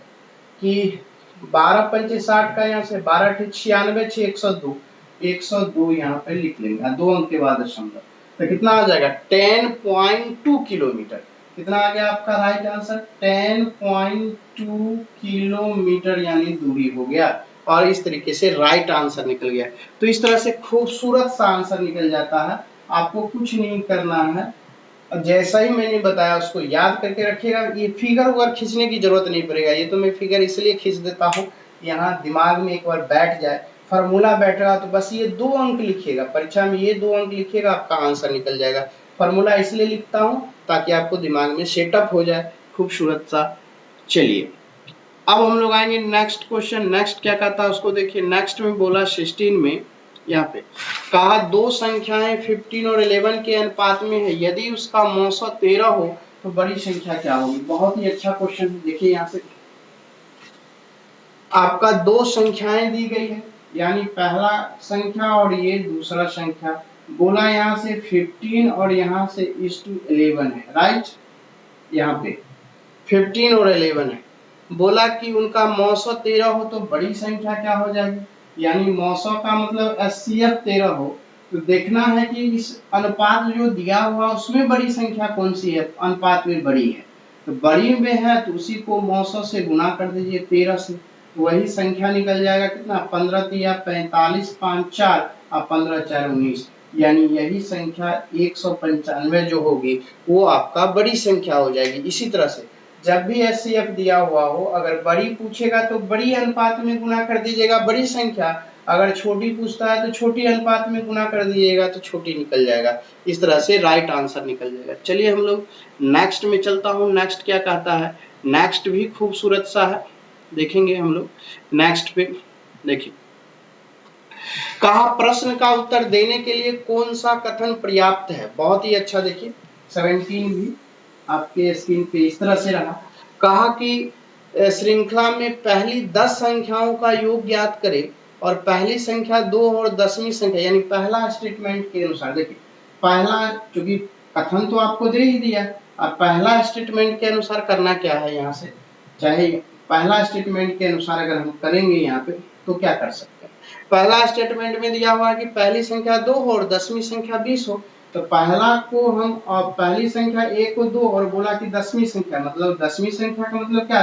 कि 12 पंचे 60 का, यहाँ से 12 96 6 102, 102 यहाँ पे लिख लेंगे 2 अंक के बाद दशमलव, तो कितना आ जाएगा 10.2 किलोमीटर। कितना आ गया आपका राइट आंसर 10.2 किलोमीटर, यानी दूरी हो गया। और इस तरीके से राइट आंसर निकल गया। तो इस तरह से खूबसूरत सा आंसर निकल जाता है, आपको कुछ नहीं करना है, जैसा ही मैंने बताया उसको याद करके रखिएगा। ये फिगर वगैरह खींचने की जरूरत नहीं पड़ेगा, ये तो मैं फिगर इसलिए खींच देता हूँ यहाँ दिमाग में एक बार बैठ जाए, फार्मूला बैठेगा तो बस ये 2 अंक लिखिएगा, परीक्षा में ये 2 अंक लिखिएगा, आपका आंसर निकल जाएगा। फार्मूला इसलिए लिखता हूँ ताकि आपको दिमाग में सेटअप हो जाए खूबसूरत सा। चलिए अब हम लोग आएंगे नेक्स्ट क्वेश्चन। नेक्स्ट क्या कहता है उसको देखिए। नेक्स्ट में बोला 16 में, यहाँ पे कहा दो संख्याएं 15 और 11 के अनुपात में है, यदि उसका मौसा 13 हो तो बड़ी संख्या क्या होगी। बहुत ही अच्छा क्वेश्चन है। देखिए यहाँ से आपका दो संख्याएं दी गई है, यानी पहला संख्या और ये दूसरा संख्या, बोला यहाँ से 15 और यहाँ से 11 है, राइट, यहाँ पे 15 और 11 है। बोला कि उनका मौसा 13 हो तो बड़ी संख्या क्या हो जाएगी, यानी मौसा का मतलब HCF 13 हो तो देखना है कि इस अनुपात जो दिया हुआ उसमें बड़ी संख्या कौन सी है, अनुपात में बड़ी है, तो बड़ी में है तो उसी को 900 से गुना कर दीजिए 13 से, तो वही संख्या निकल जाएगा कितना, 15 तिया 45, 5 4 और 15 4 19, यानी यही संख्या 195 जो होगी वो आपका बड़ी संख्या हो जाएगी। इसी तरह से जब भी एचसीएफ दिया हुआ हो, अगर बड़ी पूछेगा तो बड़ी अनुपात में गुना कर दीजिएगा बड़ी संख्या, अगर छोटी पूछता है तो छोटी अनुपात में गुना कर दीजिएगा तो छोटी निकल जाएगा। इस तरह से राइट आंसर निकल जाएगा। चलिए हम लोग नेक्स्ट में चलता हूँ, नेक्स्ट क्या कहता है। नेक्स्ट भी खूबसूरत सा है, देखेंगे हम लोग नेक्स्ट पे। देखिए कहा प्रश्न का उत्तर देने के लिए कौन सा कथन पर्याप्त है। बहुत ही अच्छा, देखिए 17 भी आपके स्क्रीन पे इस तरह से रहा। कहा कि श्रृंखला में पहली 10 संख्याओं का योग ज्ञात करें और पहली संख्या 2 और 10वीं संख्या, यानी पहला स्टेटमेंट के अनुसार। देखिए पहला, क्योंकि कथन तो आपको दे ही दिया, अब पहला स्टेटमेंट के अनुसार करना क्या है, यहाँ से चाहे पहला स्टेटमेंट के अनुसार अगर हम करेंगे यहाँ पे तो क्या कर सकते हैं। पहला स्टेटमेंट में दिया हुआ है कि पहली संख्या 2 हो और 10वीं संख्या 20 हो, तो पहला को हम पहली संख्या 1 को 2 और बोला कि 10वीं संख्या, मतलब 10वीं संख्या का मतलब क्या,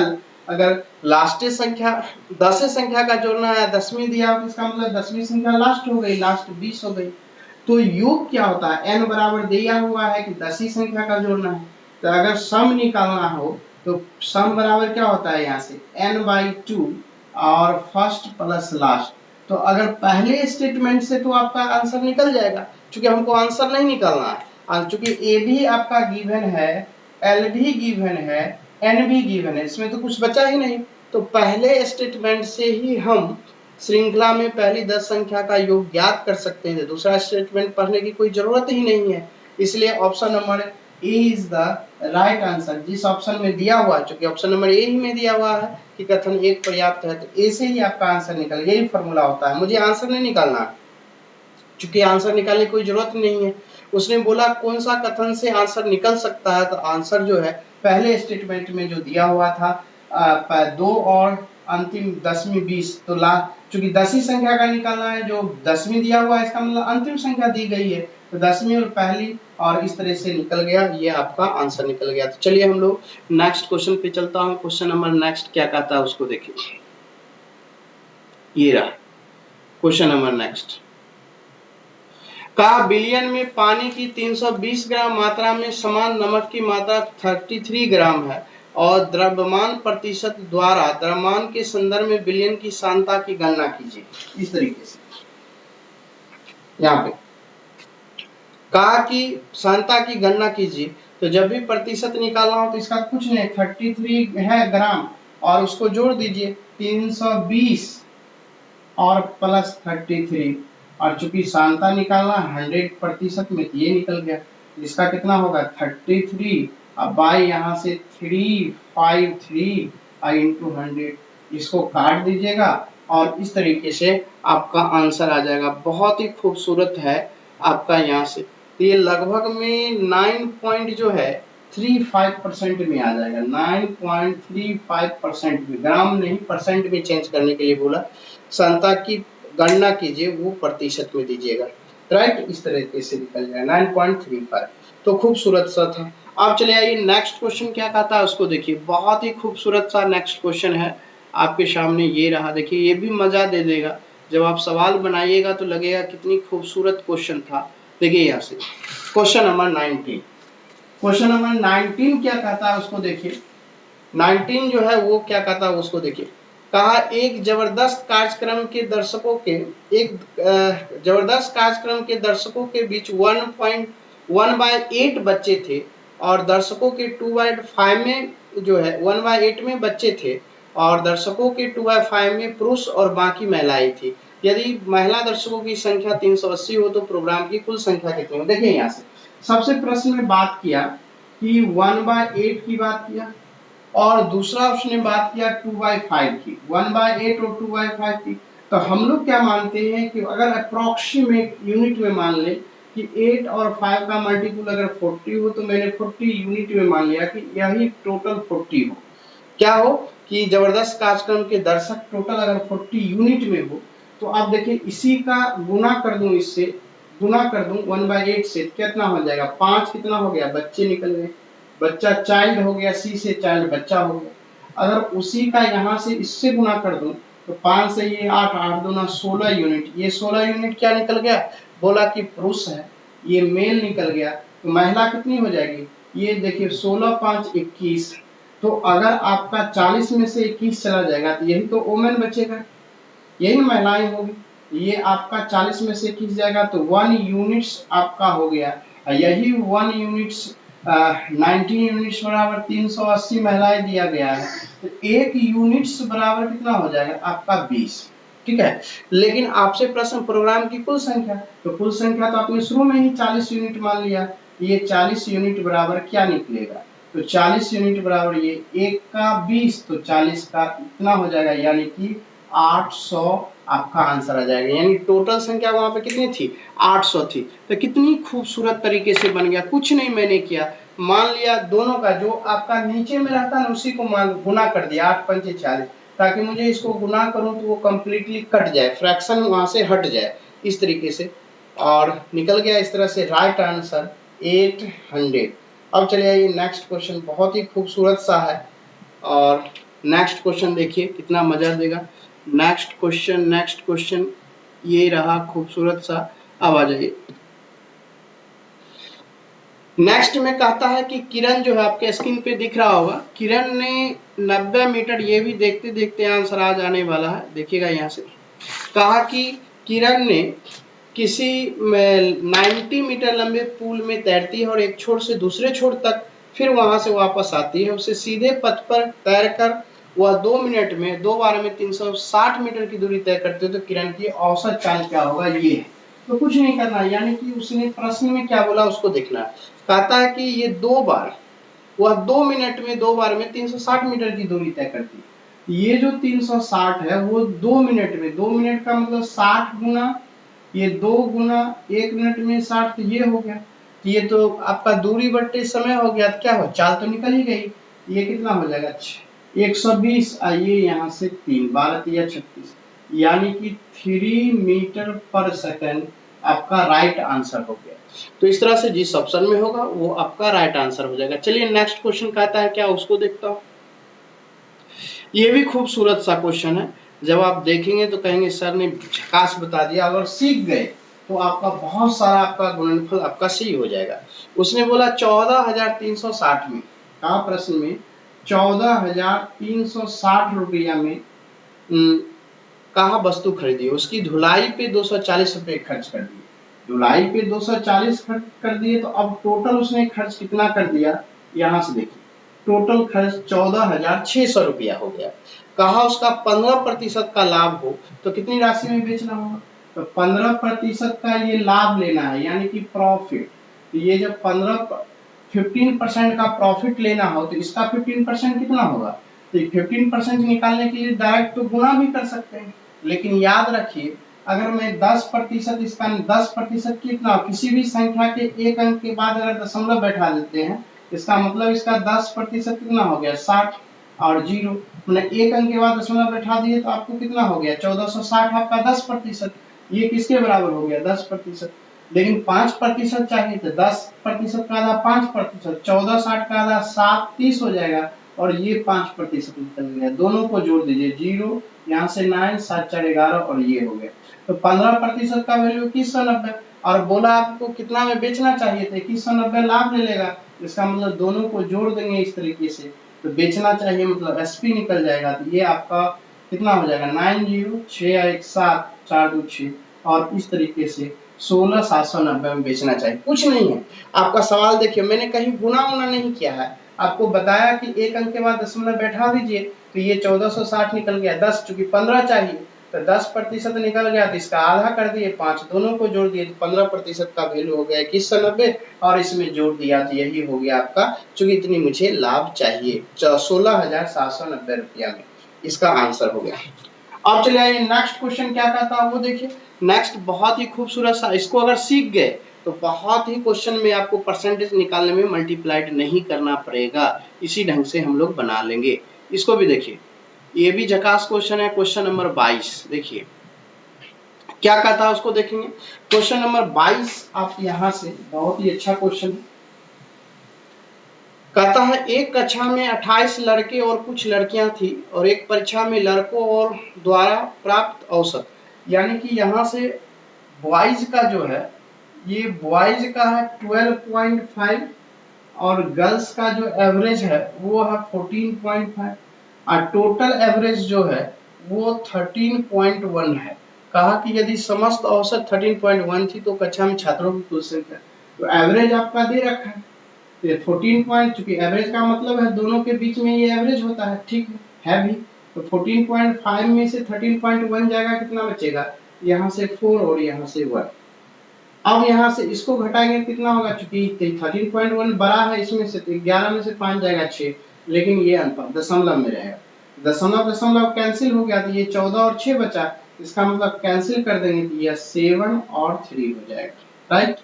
अगर लास्ट संख्या 10 संख्या का जोड़ना है, 10वीं दिया हो, इसका मतलब 10वीं संख्या लास्ट हो गई, लास्ट 20 हो गई। तो योग क्या होता है, n बराबर दिया हुआ है कि 10 ही संख्या का जोड़ना है, तो अगर सम निकालना हो तो सम बराबर क्या होता है, यहाँ से n/2 और फर्स्ट प्लस लास्ट। तो अगर पहले स्टेटमेंट से तो आपका आंसर निकल जाएगा, क्योंकि हमको आंसर नहीं निकालना है, क्योंकि ए भी आपका गिवन है, एल भी गिवन है, एन भी गिवन है, इसमें तो कुछ बचा ही नहीं। तो पहले स्टेटमेंट से ही हम श्रृंखला में पहली 10 संख्या का योग ज्ञात कर सकते हैं, दूसरा स्टेटमेंट पढ़ने की कोई जरूरत ही नहीं है। इसलिए option number A is the right answer. जिस ऑप्शन में दिया हुआ है, क्योंकि ऑप्शन नंबर ए ही में दिया हुआ है कि कथन एक पर्याप्त है, तो ए से ही आपका आंसर निकल, यही फॉर्मूला होता है। मुझे आंसर नहीं निकालना, क्योंकि आंसर निकालने की कोई जरूरत नहीं है। उसने बोला कौन सा कथन से आंसर निकल सकता है, तो आंसर जो है पहले स्टेटमेंट में जो दिया हुआ था 2 और अंतिम 10वीं 20, तो चूंकि 10 ही संख्या का निकालना है, जो 10वीं दिया हुआ है इसका मतलब अंतिम संख्या दी गई है, तो 10वीं और पहली, और इस तरह से निकल गया, ये आपका आंसर निकल गया। तो चलिए हम लोग नेक्स्ट क्वेश्चन पे चलता हूँ। क्वेश्चन नंबर नेक्स्ट क्या कहता है उसको देखिए, ये रहा क्वेश्चन नंबर नेक्स्ट। कहा बिलियन में पानी की 320 ग्राम मात्रा में समान नमक की मात्रा 33 ग्राम है और द्रव्यमान प्रतिशत द्वारा द्रव्यमान के संदर्भ में बिलियन की सांद्रता की गणना कीजिए। इस तरीके से यहाँ पे कहा कि सांद्रता की गणना कीजिए, तो जब भी प्रतिशत निकालना हो तो इसका कुछ नहीं, 33 है ग्राम और उसको जोड़ दीजिए 320 और प्लस 33, और चूंकि सांद्रता निकालना 100% में, ये निकल गया, इसका कितना होगा 33, अब बाई यहाँ से 353 इंटू 100, इसको काट दीजिएगा और इस तरीके से आपका आंसर आ जाएगा। बहुत ही खूबसूरत है आपका यहाँ से, तो ये लगभग में 9 जो है 35% में आ जाएगा, 9.35% में, ग्राम नहीं परसेंट में चेंज करने के लिए बोला। सांद्रता की गणना कीजिए, वो प्रतिशत में दीजिएगा, राइट, इस तरीके से निकल जाएगा 9.35। तो खूबसूरत सा था। अब चले आइए नेक्स्ट क्वेश्चन क्या कहता है उसको देखिए, बहुत ही खूबसूरत सा नेक्स्ट क्वेश्चन है आपके सामने, ये रहा। देखिए ये भी मजा दे देगा, जब आप सवाल बनाइएगा तो लगेगा कितनी खूबसूरत क्वेश्चन था। देखिए यहाँ से क्वेश्चन नंबर 19, क्वेश्चन नंबर 19 क्या कहता है उसको देखिए। 19 जो है वो क्या कहता है उसको देखिए। कहा एक जबरदस्त कार्यक्रम के दर्शकों के बीच 1/8 बच्चे थे और दर्शकों के 2/5 में जो है 1/8 में बच्चे थे और दर्शकों के 2/5 में पुरुष और बाकी महिलाएं थी। यदि महिला दर्शकों की संख्या 380 हो तो प्रोग्राम की कुल संख्या कितनी हो। देखिए यहाँ से सबसे प्रश्न में बात किया कि 1/8 की बात किया और दूसरा उसने बात किया 2/5 की, 1/8 और 2/5 की। तो हम लोग क्या मानते हैं कि अगर अप्रोक्सीमेट यूनिट में मान ले कि 8 और 5 का मल्टीपल अगर 40 हो, तो मैंने 40 यूनिट में मान लिया कि यही टोटल 40 हो। क्या हो कि जबरदस्त कार्यक्रम के दर्शक टोटल अगर 40 यूनिट में हो, तो आप देखिए इसी का गुना कर दूं इससे गुना कर दूं 1/8 से, कितना हो जाएगा 5, कितना हो गया बच्चे निकल गए, बच्चा चाइल्ड हो गया, सी से चाइल्ड बच्चा हो गया। अगर उसी का यहाँ से इससे गुना कर दूं तो 5 से ये 8, 8 दूना 16 यूनिट, ये 16 यूनिट क्या निकल गया, बोला कि पुरुष है, ये मेल निकल गया। तो महिला कितनी हो जाएगी, ये देखिए 16 5 21। तो अगर आपका 40 में से 21 चला जाएगा तो यही तो वोमेन बचेगा, यही महिलाएं होगी। ये आपका 40 में से 21 जाएगा तो 1 यूनिट्स आपका हो गया, यही 1 यूनिट्स 19 यूनिट्स बराबर 380 महिलाएं दिया गया है। तो 1 यूनिट्स बराबर कितना हो जाएगा आपका 20। ठीक है, लेकिन आपसे प्रश्न प्रोग्राम की कुल संख्या, तो कुल संख्या तो आपने शुरू में ही 40 यूनिट मान लिया, ये 40 यूनिट बराबर क्या निकलेगा, तो 40 यूनिट बराबर ये 1 का 20, तो 40 का इतना हो जाएगा, यानी कि 800 आपका आंसर आ जाएगा। यानी टोटल संख्या वहां पे कितनी थी, 800 थी। तो कितनी खूबसूरत तरीके से बन गया, कुछ नहीं मैंने किया, मान लिया दोनों का जो आपका नीचे में रहता है उसी को मान गुना कर दिया, 8 पंचे 40, ताकि मुझे इसको गुना करूं तो वो कंप्लीटली कट जाए, फ्रैक्शन वहां से हट जाए इस तरीके से, और निकल गया इस तरह से राइट आंसर 800। अब चलिए ये नेक्स्ट क्वेश्चन बहुत ही खूबसूरत सा है, और नेक्स्ट क्वेश्चन देखिए कितना मजा देगा। नेक्स्ट क्वेश्चन ये रहा खूबसूरत सा। अब आ जाइए नेक्स्ट में कहता है कि किरण जो है आपके स्क्रीन पे दिख रहा होगा, किरण ने 90 मीटर, ये भी देखते देखते आंसर आ जाने वाला है, देखिएगा यहाँ से। कहा कि किरण ने किसी 90 मीटर लंबे पूल में तैरती है और एक छोर से दूसरे छोर तक फिर वहां से वापस आती है, उसे सीधे पथ पर तैरकर वह 2 मिनट में 2 बार में 360 मीटर की दूरी तय करती है, तो किरण की औसत चाल क्या होगा, ये है। तो कुछ नहीं करना, यानी कि उसने प्रश्न में क्या बोला उसको देखना है। कहता है कि ये 2 बार, वह 2 मिनट में 2 बार में 360 मीटर की दूरी तय करती है। ये जो 360 है वो 2 मिनट में, 2 मिनट का मतलब 60 गुना, ये 2 गुना 1 मिनट में 60, तो ये हो गया। ये तो आपका दूरी बट्टे समय हो गया, तो क्या हो, चाल तो निकल ही गई। ये कितना हो जाएगा 120, आइए यहाँ से 3 12 या 36, यानी कि 3 मीटर पर सेकंड आपका राइट आंसर हो गया। तो इस तरह से जिस ऑप्शन में होगा वो आपका राइट आंसर हो जाएगा। चलिए नेक्स्ट क्वेश्चन कहता है क्या, उसको देखता हूं। ये भी खूबसूरत सा क्वेश्चन है, जब आप देखेंगे तो कहेंगे सर ने झकास बता दिया। अगर सीख गए तो आपका बहुत सारा आपका गुणनफल आपका सही हो जाएगा। उसने बोला 14,360 में, कहा प्रश्न में 14,360 रुपया में कहा वस्तु खरीदी, उसकी धुलाई पे 240 रुपए खर्च कर दिए, धुलाई पे 240 खर्च कर दिए, तो अब टोटल उसने खर्च कितना कर दिया, यहां से देखिए टोटल खर्च 14,600 रुपया हो गया। कहा उसका 15% का लाभ हो तो कितनी राशि में बेचना होगा, तो 15% का ये लाभ लेना है, यानी कि प्रॉफिट। तो ये जब 15% का प्रॉफिट लेना हो तो इसका 15% कितना होगा, तो 15% निकालने के लिए डायरेक्ट तो गुणा भी कर सकते हैं, लेकिन याद रखिए अगर मैं 10%, इसका 10% कितना, किसी भी संख्या के एक अंक के बाद अगर दशमलव बैठा देते हैं, इसका मतलब इसका 10% कितना हो गया 60, और 0 मैंने एक अंक के बाद दशमलव बैठा दिए तो आपको कितना हो गया 1460 आपका 10%, ये किसके बराबर हो गया 10%। लेकिन 5% चाहिए तो 10% का आधा 5%, 1460 का आधा 730 हो जाएगा, और ये 5% निकल गया। दोनों को जोड़ दीजिए, 0 यहाँ से 9 7 4 11, और ये हो गया। तो 15% का वैल्यू 2190, और बोला आपको कितना में बेचना चाहिए था, 2190 लाभ ले लेगा। इसका मतलब दोनों को जोड़ देंगे इस तरीके से, तो बेचना चाहिए मतलब एसपी निकल जाएगा। तो ये आपका कितना हो जाएगा 90 6 1 7 4 2 6, और इस तरीके से 16,790 में बेचना चाहिए। कुछ नहीं है, आपका सवाल देखिए मैंने कहीं गुना उना नहीं किया है, आपको बताया कि एक अंक के बाद दशमलव बैठा दीजिए, तो ये 1460 निकल गया, 10 चूंकि 15 चाहिए तो 10% निकल गया, तो इसका आधा कर दिए 5, दोनों को जोड़ दिए तो 15% का वैल्यू हो गया 2190, और इसमें जोड़ दिया तो यही हो गया आपका, चूंकि इतनी मुझे लाभ चाहिए 16,790 रुपया में, इसका आंसर हो गया। अब चलिए आइए नेक्स्ट क्वेश्चन क्या कहता है वो देखिए। नेक्स्ट बहुत ही खूबसूरत सा, इसको अगर सीख गए तो बहुत ही क्वेश्चन में आपको परसेंटेज निकालने में मल्टीप्लाइड नहीं करना पड़ेगा, इसी ढंग से हम लोग बना लेंगे। इसको भी देखिए, ये भी झकास क्वेश्चन है, क्वेश्चन नंबर 22 देखिए। क्या कहता है उसको देखेंगे। क्वेश्चन नंबर 22 आप यहां से, बहुत ही अच्छा क्वेश्चन है। कहता है एक कक्षा में 28 लड़के और कुछ लड़कियां थी और एक परीक्षा में लड़कों और द्वारा प्राप्त औसत, यानी कि यहाँ से बॉयज का जो है, ये बॉयज का है 12.5 और गर्ल्स का जो एवरेज है वो है 14.5 और टोटल एवरेज जो है वो 13.1 है। कहा कि यदि समस्त औसत 13.1 थी तो कक्षा में छात्रों की कुल संख्या, तो एवरेज आपका दे रखा है। तो 14 पॉइंट, चूंकि एवरेज का मतलब है दोनों के बीच में ये एवरेज होता है, ठीक है भी। तो 14.5 में से 13.1 जाएगा, कितना बचेगा, यहाँ से 4 और यहाँ से 1। अब यहाँ से इसको घटाएंगे कितना होगा, चूंकि 13.1 बड़ा है इसमें से, तो 11 में से 5 जाएगा 6, लेकिन ये अनुपात दशमलव में रहेगा। दशमलव दशमलव कैंसिल हो गया, तो ये 14 और 6 बचा, इसका मतलब कैंसिल कर देंगे तो यह 7 और 3 हो जाएगा, राइट।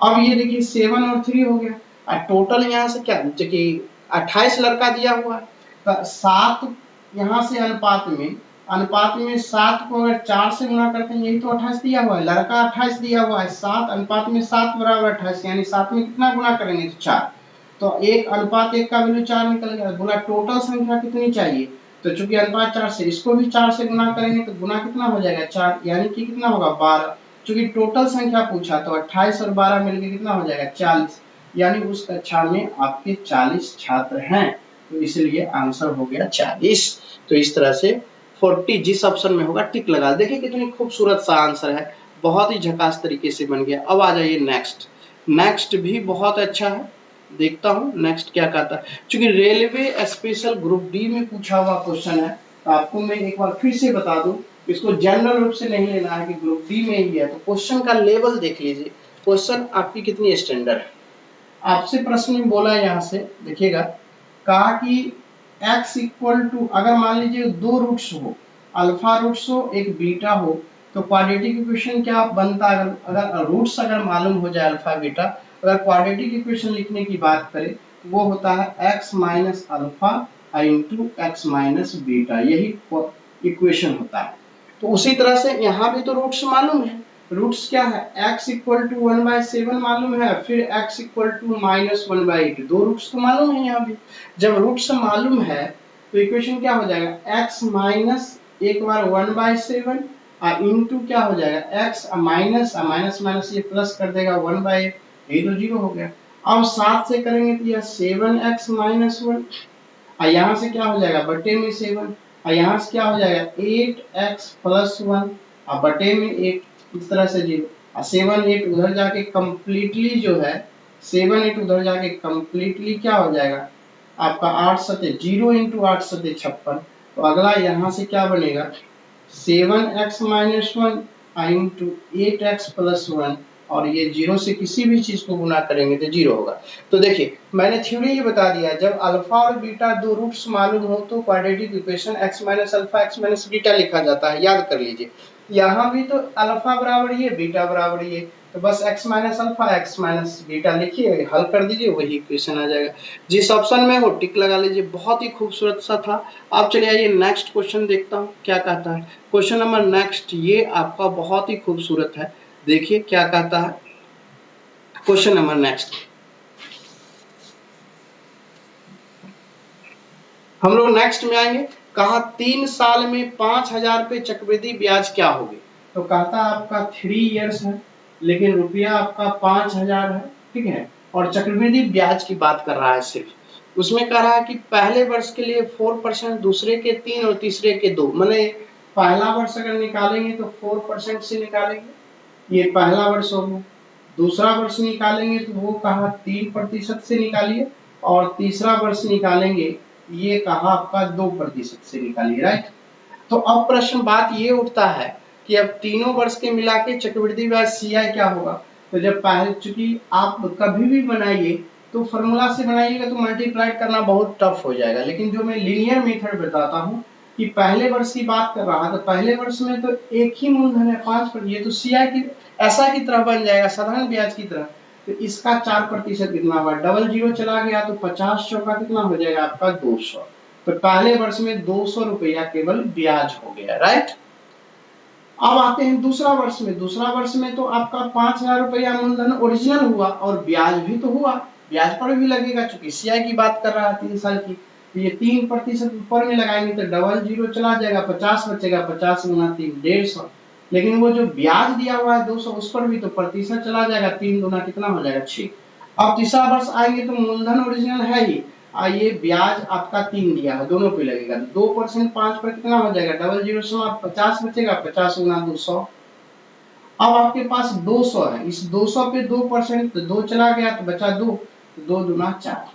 अब ये देखिए 7 और 3 हो गया और टोटल यहाँ से क्या, कि 28 लड़का दिया हुआ है, तो 7 यहाँ से अनुपात में 7 को अगर 4 से गुणा करते हैं, यही तो 28 दिया हुआ है, लड़का 28 दिया हुआ है, 7 अनुपात में 7 बराबर 28, यानी 7 में कितना गुणा करेंगे तो 4, तो 1 अनुपात 1 का वैल्यू 4 निकल गया। बोला टोटल संख्या कितनी चाहिए, तो चूंकि अनुपात 4 से, इसको भी 4 से गुणा करेंगे तो गुना कितना हो जाएगा 4, यानी कि कितना होगा 12। चूंकि टोटल संख्या पूछा तो 28 और 12 मिलकर कितना हो जाएगा 40, यानी उस कक्षा में आपके 40 छात्र हैं, तो इसलिए आंसर हो गया 40। तो इस तरह से 40 जिस ऑप्शन में होगा टिक लगा। देखिए कितनी खूबसूरत सा आंसर है, बहुत ही झकास तरीके से बन गया। अब आ जाइए नेक्स्ट, नेक्स्ट भी बहुत अच्छा है, देखता हूं नेक्स्ट क्या कहता है। चूंकि रेलवे स्पेशल ग्रुप डी में पूछा हुआ क्वेश्चन है, तो आपको मैं एक बार फिर से बता दूं, इसको जनरल रूप से नहीं लेना है कि ग्रुप डी में ही है, तो क्वेश्चन का लेवल देख लीजिए, क्वेश्चन आपकी कितनी स्टैंडर्ड है। आपसे प्रश्न में बोला यहाँ से देखिएगा, कहा कि x इक्वल टू, अगर मान लीजिए दो रूट्स हो, अल्फा रूट्स हो एक बीटा हो, तो क्वाड्रेटिक इक्वेशन क्या बनता है, अगर रूट्स अगर मालूम हो जाए अल्फा बीटा, अगर क्वाड्रेटिक इक्वेशन लिखने की बात करें तो वो होता है x minus alpha into x minus beta, यही इक्वेशन होता है। तो उसी तरह से यहाँ भी तो रूट्स मालूम है, रूट्स क्या है, x इक्वल टू 1/7 मालूम है, फिर x इक्वल टू -1/8, दो रूट्स तो मालूम है यहाँ भी। जब रूट्स मालूम है तो इक्वेशन क्या हो जाएगा, x माइनस एक बार 1/7 इंटू क्या हो जाएगा x माइनस माइनस माइनस ये प्लस कर देगा 1/8, यही तो 0 हो गया। अब 7 से करेंगे तो यह 7x माइनस 1, और यहाँ से क्या हो जाएगा बटे में 7, और यहाँ से क्या हो जाएगा 8x प्लस 1 और बटे में 8, इस तरह से 0, और 7 8 उधर जाके कंप्लीटली जो है 7 8 उधर जाके कंप्लीटली क्या हो जाएगा आपका 8 सते 0 इंटू 8 सते 56। तो अगला यहाँ से क्या बनेगा 7x minus 1 into 8x plus 1, और ये 0 से किसी भी चीज को गुना करेंगे तो 0 होगा। तो देखिए मैंने थ्योरी ही बता दिया, जब अल्फा और बीटा दो रूट्स मालूम हो तो quadratic equation x minus alpha x minus beta लिखा जाता है, याद कर लीजिए। यहाँ भी तो अल्फा बराबर ये बीटा बराबर ये, तो बस x minus alpha x minus beta लिखिए, हल कर दीजिए, वही इक्वेशन आ जाएगा। जिस ऑप्शन में हो टिक लगा लीजिए, बहुत ही खूबसूरत सा था। अब चलिए आइए नेक्स्ट क्वेश्चन देखता हूँ क्या कहता है। क्वेश्चन नंबर नेक्स्ट ये आपका बहुत ही खूबसूरत है, देखिए क्या कहता है क्वेश्चन नंबर नेक्स्ट। हम लोग नेक्स्ट में आएंगे, कहा 3 साल में 5,000 रुपए चक्रवृद्धि ब्याज क्या होगी। तो कहता आपका 3 इयर्स है, लेकिन रुपया आपका 5,000 है, ठीक है, और चक्रवृद्धि ब्याज की बात कर रहा है सिर्फ। उसमें कह रहा है कि पहले वर्ष के लिए 4%, दूसरे के 3 और तीसरे के 2, मैंने पहला वर्ष अगर निकालेंगे तो 4% से निकालेंगे, ये पहला वर्ष हो गया। दूसरा वर्ष निकालेंगे तो वो कहा 3% से निकालिए, और तीसरा वर्ष निकालेंगे ये कहा आपका 2% से निकालिए, राइट। तो अब प्रश्न बात ये उठता है कि अब तीनों वर्ष के मिला के चक्रवृद्धि ब्याज सीआई क्या होगा। तो जब पहले, चूंकि आप कभी भी बनाइए तो फॉर्मूला से बनाइएगा तो मल्टीप्लाई करना बहुत टफ हो जाएगा, लेकिन जो मैं लीनियर मेथड बताता हूँ कि पहले वर्ष की बात कर रहा है, तो पहले वर्ष में तो एक ही मूलधन है 5%, ये तो सीआई की ऐसा की तरह बन जाएगा, साधारण ब्याज की तरह। तो इसका 4% कितना हुआ, डबल जीरो चला गया तो 50 चौका कितना हो जाएगा आपका 200। तो पहले वर्ष में 200 रुपया केवल ब्याज हो गया, राइट। अब आते हैं दूसरा वर्ष में। दूसरा वर्ष में तो आपका 5,000 रुपया मूलधन ओरिजिनल हुआ और ब्याज भी तो हुआ, ब्याज पर भी लगेगा, चूंकि सीआई की बात कर रहा है 3 साल की, तो ये 3% ऊपर में लगाएंगे तो डबल जीरो चला जाएगा, 50 बचेगा, 50 गुना 3 150। लेकिन वो जो ब्याज दिया हुआ है 200 उस पर भी तो प्रतिशत चला जाएगा, 3 गुना कितना हो जाएगा 6। अब तीसरा वर्ष आएंगे तो मूलधन ओरिजिनल है ही, ये ब्याज आपका 3 दिया है, दोनों पे लगेगा, 2% 5 पर कितना हो जाएगा, डबल जीरो समाप्त, 50 बचेगा, 50 गुना 200। अब आपके पास 200 है, इस 200 पे 2%, 2 चला गया तो बचा 2, 2 दूना 4।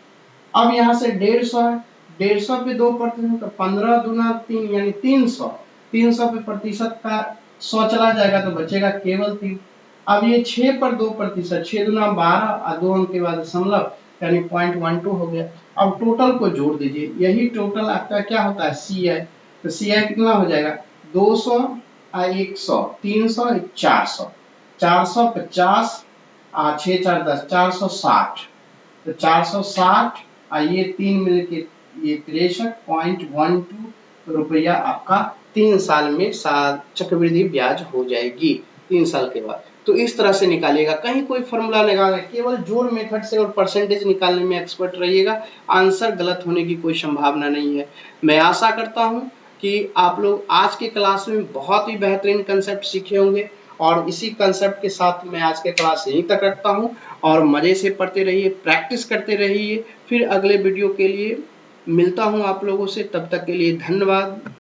अब यहाँ से 150 है, 150 पे 2% तो 15 दूना 3 यानी 300, 300 पे प्रतिशत का 100 चला जाएगा तो बचेगा केवल 3। अब ये 6 पर 2%, 6 दूना 12 और 2 अंक के बाद दशमलव यानी 0.12 हो गया। अब टोटल को जोड़ दीजिए, यही टोटल आपका क्या होता है सीआई, तो सीआई कितना हो जाएगा 200 100 300 400, 450 6 4 10 460, तो 460 ये 3 मिलके ये 63.12 रुपया आपका 3 साल में चक्रवृद्धि ब्याज हो जाएगी 3 साल के बाद। तो इस तरह से निकालिएगा, कहीं कोई फॉर्मूला लगाना, केवल जोड़ मेथड से और परसेंटेज निकालने में एक्सपर्ट रहिएगा, आंसर गलत होने की कोई संभावना नहीं है। मैं आशा करता हूं कि आप लोग आज के क्लास में बहुत ही बेहतरीन कंसेप्ट सीखे होंगे, और इसी कंसेप्ट के साथ मैं आज के क्लास यहीं तक रखता हूं, और मजे से पढ़ते रहिए, प्रैक्टिस करते रहिए। फिर अगले वीडियो के लिए मिलता हूं आप लोगों से, तब तक के लिए धन्यवाद।